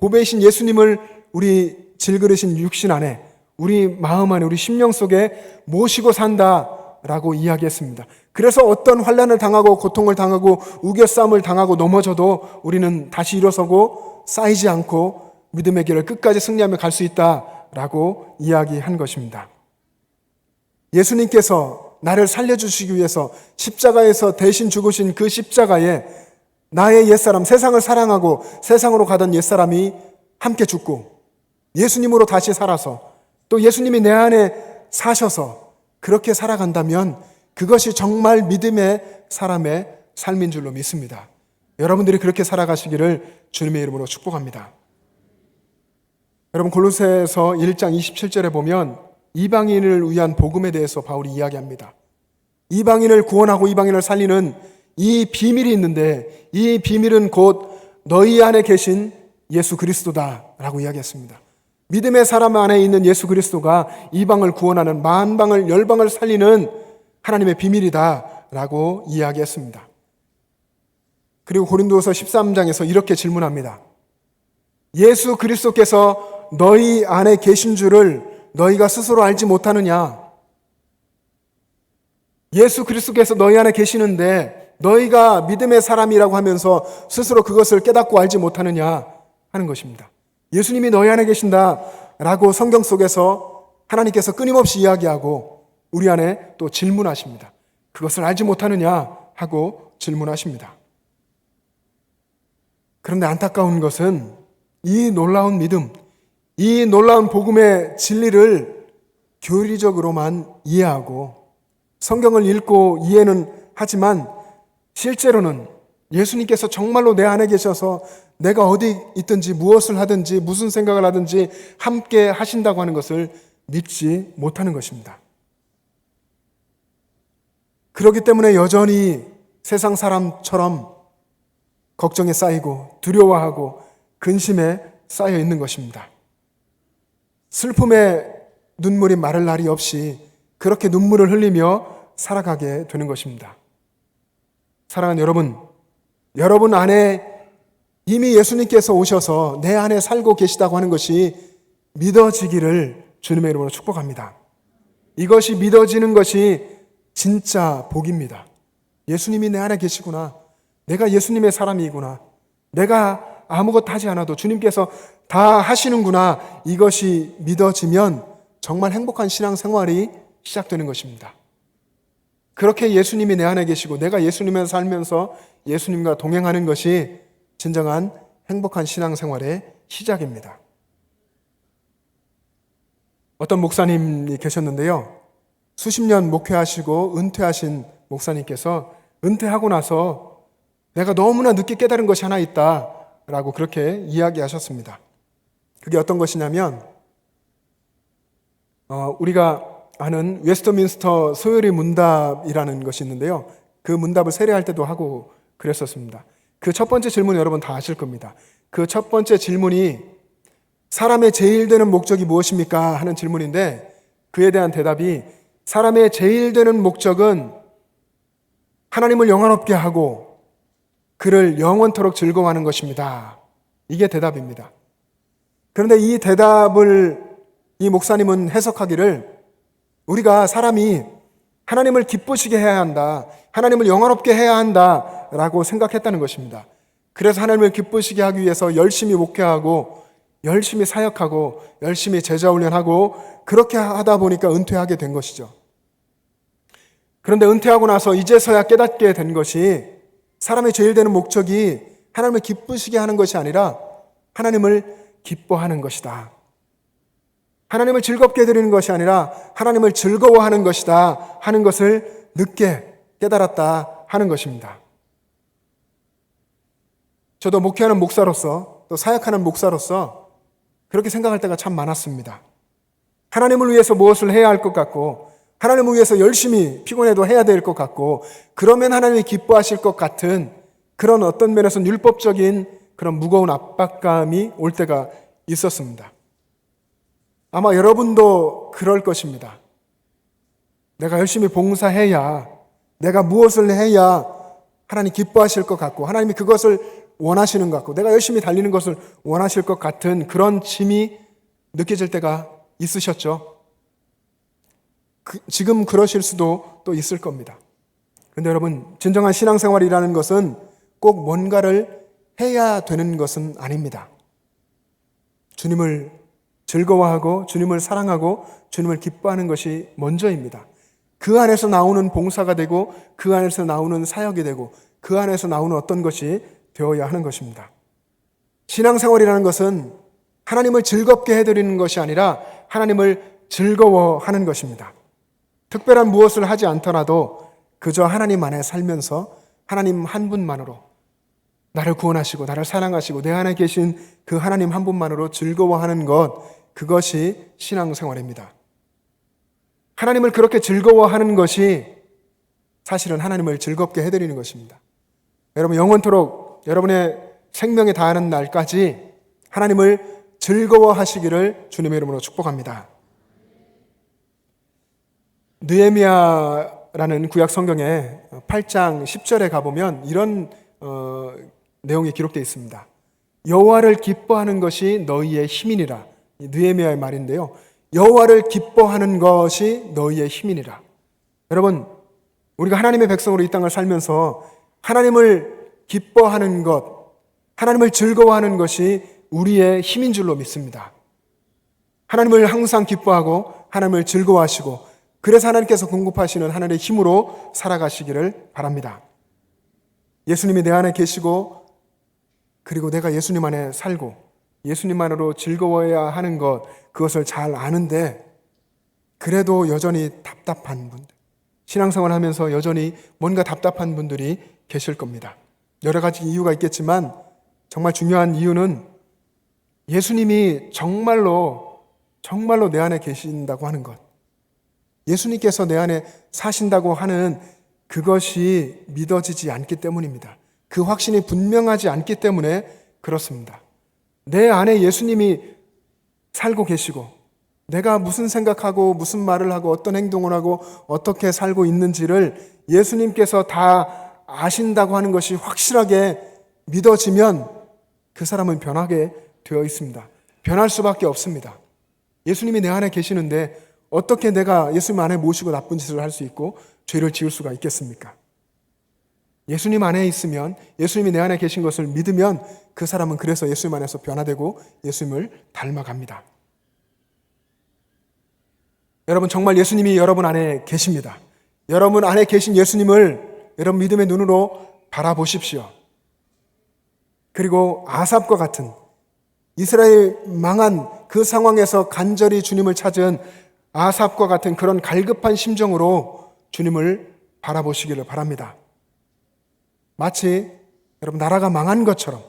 보배이신 예수님을 우리 질그릇인 육신 안에, 우리 마음 안에, 우리 심령 속에 모시고 산다라고 이야기했습니다. 그래서 어떤 환난을 당하고 고통을 당하고 우겨싸움을 당하고 넘어져도 우리는 다시 일어서고 쌓이지 않고 믿음의 길을 끝까지 승리하며 갈 수 있다라고 이야기한 것입니다. 예수님께서 나를 살려주시기 위해서 십자가에서 대신 죽으신 그 십자가에 나의 옛사람, 세상을 사랑하고 세상으로 가던 옛사람이 함께 죽고 예수님으로 다시 살아서 또 예수님이 내 안에 사셔서 그렇게 살아간다면 그것이 정말 믿음의 사람의 삶인 줄로 믿습니다. 여러분들이 그렇게 살아가시기를 주님의 이름으로 축복합니다. 여러분, 골로새서 1장 27절에 보면 이방인을 위한 복음에 대해서 바울이 이야기합니다. 이방인을 구원하고 이방인을 살리는 이 비밀이 있는데 이 비밀은 곧 너희 안에 계신 예수 그리스도다라고 이야기했습니다. 믿음의 사람 안에 있는 예수 그리스도가 이방을 구원하는, 만방을 열방을 살리는 하나님의 비밀이다라고 이야기했습니다. 그리고 고린도서 13장에서 이렇게 질문합니다. 예수 그리스도께서 너희 안에 계신 줄을 너희가 스스로 알지 못하느냐? 예수 그리스도께서 너희 안에 계시는데 너희가 믿음의 사람이라고 하면서 스스로 그것을 깨닫고 알지 못하느냐 하는 것입니다. 예수님이 너희 안에 계신다라고 성경 속에서 하나님께서 끊임없이 이야기하고 우리 안에 또 질문하십니다. 그것을 알지 못하느냐 하고 질문하십니다. 그런데 안타까운 것은 이 놀라운 믿음, 이 놀라운 복음의 진리를 교리적으로만 이해하고 성경을 읽고 이해는 하지만 실제로는 예수님께서 정말로 내 안에 계셔서 내가 어디 있든지 무엇을 하든지 무슨 생각을 하든지 함께 하신다고 하는 것을 믿지 못하는 것입니다. 그렇기 때문에 여전히 세상 사람처럼 걱정에 쌓이고 두려워하고 근심에 쌓여 있는 것입니다. 슬픔에 눈물이 마를 날이 없이 그렇게 눈물을 흘리며 살아가게 되는 것입니다. 사랑하는 여러분, 여러분 안에 이미 예수님께서 오셔서 내 안에 살고 계시다고 하는 것이 믿어지기를 주님의 이름으로 축복합니다. 이것이 믿어지는 것이 진짜 복입니다. 예수님이 내 안에 계시구나. 내가 예수님의 사람이구나. 내가 아무것도 하지 않아도 주님께서 다 하시는구나. 이것이 믿어지면 정말 행복한 신앙생활이 시작되는 것입니다. 그렇게 예수님이 내 안에 계시고 내가 예수님을 살면서 예수님과 동행하는 것이 진정한 행복한 신앙생활의 시작입니다. 어떤 목사님이 계셨는데요. 수십 년 목회하시고 은퇴하신 목사님께서 은퇴하고 나서 내가 너무나 늦게 깨달은 것이 하나 있다라고 그렇게 이야기하셨습니다. 그게 어떤 것이냐면 우리가 아는 웨스트민스터 소요리 문답이라는 것이 있는데요. 그 문답을 세례할 때도 하고 그랬었습니다. 그 첫 번째 질문 여러분 다 아실 겁니다. 그 첫 번째 질문이 사람의 제일 되는 목적이 무엇입니까? 하는 질문인데 그에 대한 대답이 사람의 제일 되는 목적은 하나님을 영원롭게 하고 그를 영원토록 즐거워하는 것입니다. 이게 대답입니다. 그런데 이 대답을 이 목사님은 해석하기를 우리가 사람이 하나님을 기쁘시게 해야 한다, 하나님을 영원롭게 해야 한다라고 생각했다는 것입니다. 그래서 하나님을 기쁘시게 하기 위해서 열심히 목회하고 열심히 사역하고 열심히 제자훈련하고 그렇게 하다 보니까 은퇴하게 된 것이죠. 그런데 은퇴하고 나서 이제서야 깨닫게 된 것이 사람의 제일 되는 목적이 하나님을 기쁘시게 하는 것이 아니라 하나님을 기뻐하는 것이다. 하나님을 즐겁게 해드리는 것이 아니라 하나님을 즐거워하는 것이다 하는 것을 늦게 깨달았다 하는 것입니다. 저도 목회하는 목사로서 또 사역하는 목사로서 그렇게 생각할 때가 참 많았습니다. 하나님을 위해서 무엇을 해야 할 것 같고, 하나님을 위해서 열심히 피곤해도 해야 될 것 같고, 그러면 하나님이 기뻐하실 것 같은 그런 어떤 면에서는 율법적인 그런 무거운 압박감이 올 때가 있었습니다. 아마 여러분도 그럴 것입니다. 내가 열심히 봉사해야, 내가 무엇을 해야 하나님 기뻐하실 것 같고, 하나님이 그것을 원하시는 것 같고, 내가 열심히 달리는 것을 원하실 것 같은 그런 짐이 느껴질 때가 있으셨죠? 지금 그러실 수도 또 있을 겁니다. 그런데 여러분, 진정한 신앙생활이라는 것은 꼭 뭔가를 해야 되는 것은 아닙니다. 주님을 즐거워하고 주님을 사랑하고 주님을 기뻐하는 것이 먼저입니다. 그 안에서 나오는 봉사가 되고 그 안에서 나오는 사역이 되고 그 안에서 나오는 어떤 것이 되어야 하는 것입니다. 신앙생활이라는 것은 하나님을 즐겁게 해드리는 것이 아니라 하나님을 즐거워하는 것입니다. 특별한 무엇을 하지 않더라도 그저 하나님 안에 살면서 하나님 한 분만으로 나를 구원하시고 나를 사랑하시고 내 안에 계신 그 하나님 한 분만으로 즐거워하는 것, 그것이 신앙생활입니다. 하나님을 그렇게 즐거워하는 것이 사실은 하나님을 즐겁게 해드리는 것입니다. 여러분, 영원토록 여러분의 생명에 다하는 날까지 하나님을 즐거워하시기를 주님의 이름으로 축복합니다. 느헤미야라는 구약 성경에 8장 10절에 가보면 이런 내용이 기록되어 있습니다. 여호와를 기뻐하는 것이 너희의 힘이니라. 느헤미야의 말인데요. 여호와를 기뻐하는 것이 너희의 힘이니라. 여러분, 우리가 하나님의 백성으로 이 땅을 살면서 하나님을 기뻐하는 것, 하나님을 즐거워하는 것이 우리의 힘인 줄로 믿습니다. 하나님을 항상 기뻐하고 하나님을 즐거워하시고 그래서 하나님께서 공급하시는 하나님의 힘으로 살아가시기를 바랍니다. 예수님이 내 안에 계시고 그리고 내가 예수님 안에 살고 예수님만으로 즐거워해야 하는 것, 그것을 잘 아는데 그래도 여전히 답답한 분들, 신앙생활 하면서 여전히 뭔가 답답한 분들이 계실 겁니다. 여러 가지 이유가 있겠지만 정말 중요한 이유는 예수님이 정말로 내 안에 계신다고 하는 것, 예수님께서 내 안에 사신다고 하는 그것이 믿어지지 않기 때문입니다. 그 확신이 분명하지 않기 때문에 그렇습니다. 내 안에 예수님이 살고 계시고 내가 무슨 생각하고 무슨 말을 하고 어떤 행동을 하고 어떻게 살고 있는지를 예수님께서 다 아신다고 하는 것이 확실하게 믿어지면 그 사람은 변하게 되어 있습니다. 변할 수밖에 없습니다. 예수님이 내 안에 계시는데 어떻게 내가 예수님 안에 모시고 나쁜 짓을 할 수 있고 죄를 지을 수가 있겠습니까? 예수님 안에 있으면, 예수님이 내 안에 계신 것을 믿으면 그 사람은 그래서 예수님 안에서 변화되고 예수님을 닮아갑니다. 여러분, 정말 예수님이 여러분 안에 계십니다. 여러분 안에 계신 예수님을 여러분 믿음의 눈으로 바라보십시오. 그리고 아삽과 같은 이스라엘 망한 그 상황에서 간절히 주님을 찾은 아삽과 같은 그런 갈급한 심정으로 주님을 바라보시기를 바랍니다. 마치 여러분 나라가 망한 것처럼,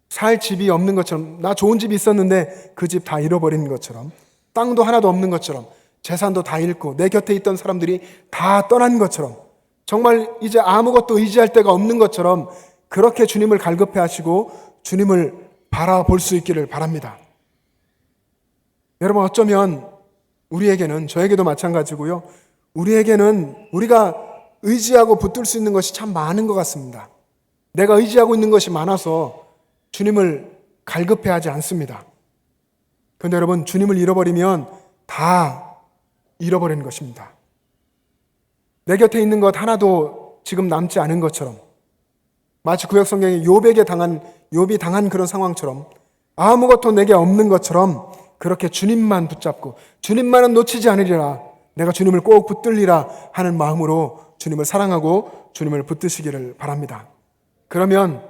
살 집이 없는 것처럼, 나 좋은 집이 있었는데 그 집 다 잃어버린 것처럼, 땅도 하나도 없는 것처럼, 재산도 다 잃고 내 곁에 있던 사람들이 다 떠난 것처럼, 정말 이제 아무것도 의지할 데가 없는 것처럼 그렇게 주님을 갈급해 하시고 주님을 바라볼 수 있기를 바랍니다. 여러분, 어쩌면 우리에게는, 저에게도 마찬가지고요, 우리에게는 우리가 의지하고 붙들 수 있는 것이 참 많은 것 같습니다. 내가 의지하고 있는 것이 많아서 주님을 갈급해 하지 않습니다. 그런데 여러분, 주님을 잃어버리면 다 잃어버리는 것입니다. 내 곁에 있는 것 하나도 지금 남지 않은 것처럼, 마치 구약 성경에 욥이 당한 그런 상황처럼, 아무것도 내게 없는 것처럼 그렇게 주님만 붙잡고 주님만은 놓치지 않으리라, 내가 주님을 꼭 붙들리라 하는 마음으로 주님을 사랑하고 주님을 붙드시기를 바랍니다. 그러면은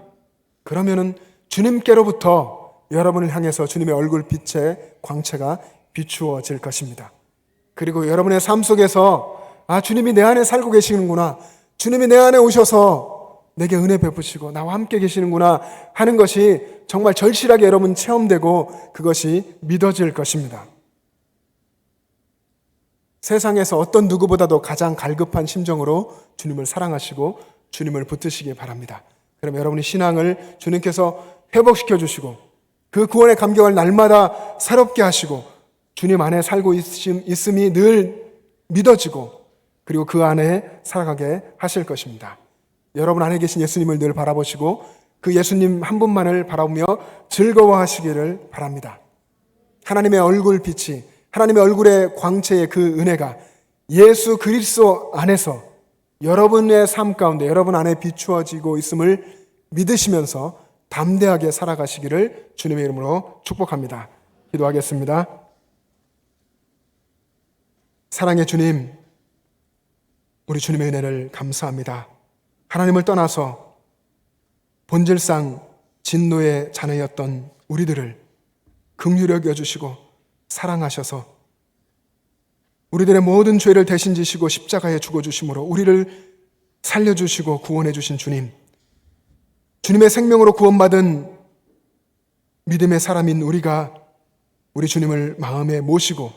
주님께로부터 여러분을 향해서 주님의 얼굴 빛의 광채가 비추어질 것입니다. 그리고 여러분의 삶 속에서 주님이 내 안에 살고 계시는구나, 주님이 내 안에 오셔서 내게 은혜 베푸시고 나와 함께 계시는구나 하는 것이 정말 절실하게 여러분 체험되고 그것이 믿어질 것입니다. 세상에서 어떤 누구보다도 가장 갈급한 심정으로 주님을 사랑하시고 주님을 붙드시기 바랍니다. 그럼 여러분의 신앙을 주님께서 회복시켜 주시고 그 구원의 감격을 날마다 새롭게 하시고 주님 안에 살고 있음이 늘 믿어지고 그리고 그 안에 살아가게 하실 것입니다. 여러분 안에 계신 예수님을 늘 바라보시고 그 예수님 한 분만을 바라보며 즐거워하시기를 바랍니다. 하나님의 얼굴 빛이, 하나님의 얼굴의 광채의 그 은혜가 예수 그리스도 안에서 여러분의 삶 가운데 여러분 안에 비추어지고 있음을 믿으시면서 담대하게 살아가시기를 주님의 이름으로 축복합니다. 기도하겠습니다. 사랑의 주님, 우리 주님의 은혜를 감사합니다. 하나님을 떠나서 본질상 진노의 자녀였던 우리들을 긍휼히 여겨주시고 사랑하셔서 우리들의 모든 죄를 대신 지시고 십자가에 죽어주심으로 우리를 살려주시고 구원해 주신 주님, 주님의 생명으로 구원받은 믿음의 사람인 우리가 우리 주님을 마음에 모시고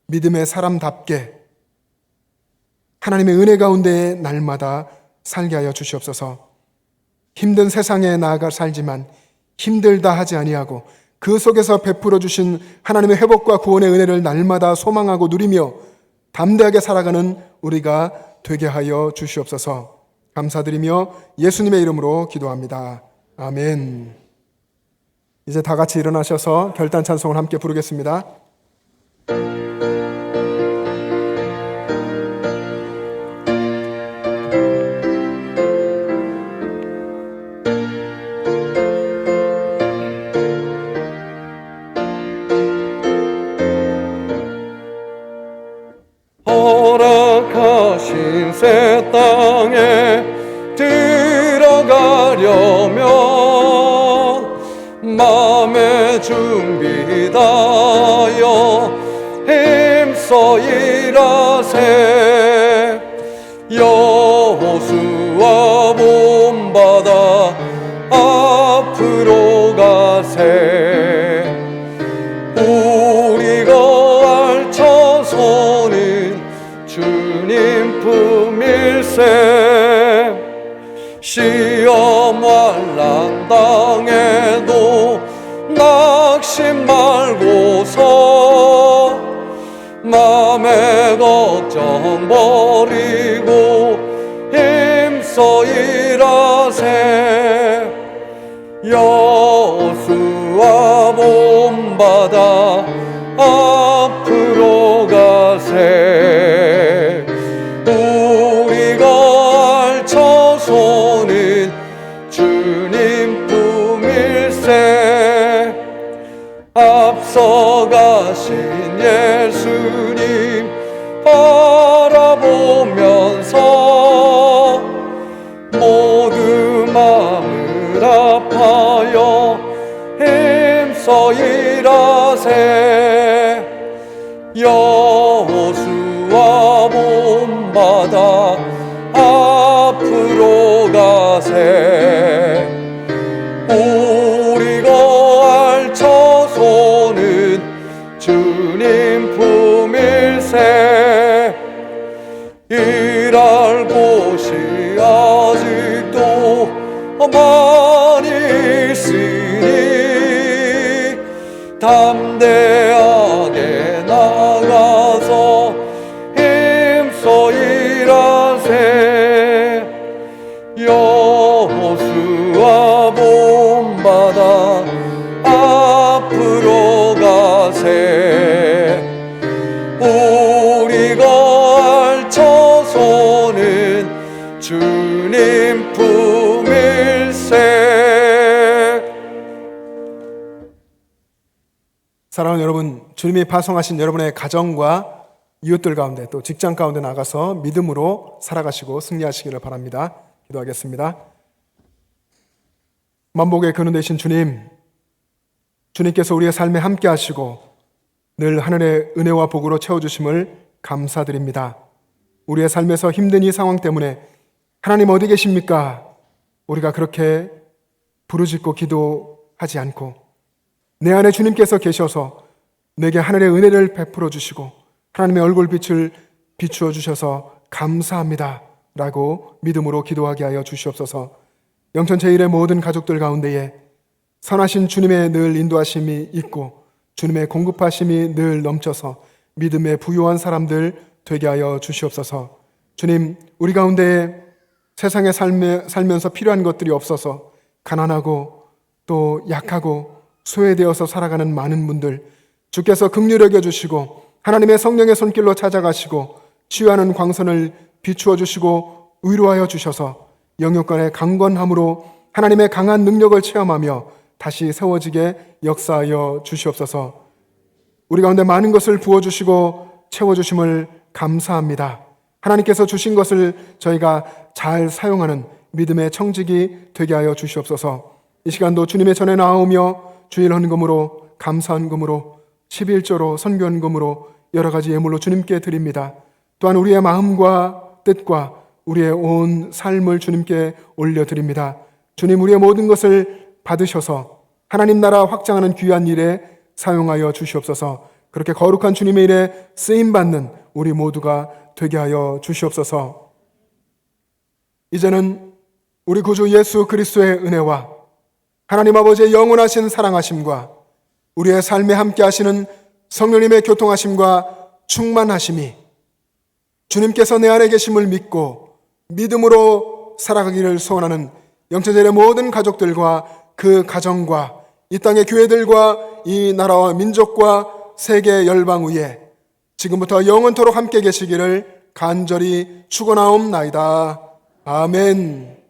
믿음의 사람답게 하나님의 은혜 가운데 날마다 살게 하여 주시옵소서. 힘든 세상에 나아가 살지만 힘들다 하지 아니하고 그 속에서 베풀어 주신 하나님의 회복과 구원의 은혜를 날마다 소망하고 누리며 담대하게 살아가는 우리가 되게 하여 주시옵소서. 감사드리며 예수님의 이름으로 기도합니다. 아멘. 이제 다 같이 일어나셔서 결단 찬송을 함께 부르겠습니다. 허락하신 새 땅에 들어가려면 마음의 준비 다하여 힘써 일하세. 여호수아 본받아 앞으로 가세. 우리가 알 처소는 주님 품일세. 시험 환난 당해도 낙심 말고서 맘의 걱정 버리고 힘써 일하세. 여호수아 본받아 앞으로 가세. 우리가 알 처소는 주님 품일세. 앞서가신 예수님 바라보면서 모두 마음을 아파여 힘써 일하세. 여호수아 본받아 앞으로 가세. 우리가 알 처소는 주님 품일세. 일할 곳이 아직도 많이 있으니 담대하게 나가서 힘써 일하세. 여호수아 본받아 앞으로 가세. 우리가 알 처소는 주님 품일세. 사랑하는 여러분, 주님이 파송하신 여러분의 가정과 이웃들 가운데 또 직장 가운데 나가서 믿음으로 살아가시고 승리하시기를 바랍니다. 기도하겠습니다. 만복의 근원 되신 주님, 주님께서 우리의 삶에 함께 하시고 늘 하늘의 은혜와 복으로 채워주심을 감사드립니다. 우리의 삶에서 힘든 이 상황 때문에 하나님 어디 계십니까? 우리가 그렇게 부르짖고 기도하지 않고 내 안에 주님께서 계셔서 내게 하늘의 은혜를 베풀어 주시고 하나님의 얼굴빛을 비추어 주셔서 감사합니다 라고 믿음으로 기도하게 하여 주시옵소서. 영천 제1의 모든 가족들 가운데에 선하신 주님의 늘 인도하심이 있고 주님의 공급하심이 늘 넘쳐서 믿음의 부유한 사람들 되게 하여 주시옵소서. 주님, 우리 가운데 세상에 살면서 필요한 것들이 없어서 가난하고 또 약하고 소외되어서 살아가는 많은 분들, 주께서 긍휼히 여겨주시고 하나님의 성령의 손길로 찾아가시고 치유하는 광선을 비추어 주시고 위로하여 주셔서 영육간의 강건함으로 하나님의 강한 능력을 체험하며 다시 세워지게 역사하여 주시옵소서. 우리 가운데 많은 것을 부어주시고 채워주심을 감사합니다. 하나님께서 주신 것을 저희가 잘 사용하는 믿음의 청직이 되게 하여 주시옵소서. 이 시간도 주님의 전에 나오며 주일 헌금으로 감사헌금으로 11조로 선교헌금으로 여러 가지 예물로 주님께 드립니다. 또한 우리의 마음과 뜻과 우리의 온 삶을 주님께 올려드립니다. 주님, 우리의 모든 것을 받으셔서 하나님 나라 확장하는 귀한 일에 사용하여 주시옵소서. 그렇게 거룩한 주님의 일에 쓰임받는 우리 모두가 되게 하여 주시옵소서. 이제는 우리 구주 예수 그리스도의 은혜와 하나님 아버지의 영원하신 사랑하심과 우리의 삶에 함께 하시는 성령님의 교통하심과 충만하심이 주님께서 내 안에 계심을 믿고 믿음으로 살아가기를 소원하는 영천제일의 모든 가족들과 그 가정과 이 땅의 교회들과 이 나라와 민족과 세계 열방 위에 지금부터 영원토록 함께 계시기를 간절히 축원하옵나이다. 아멘.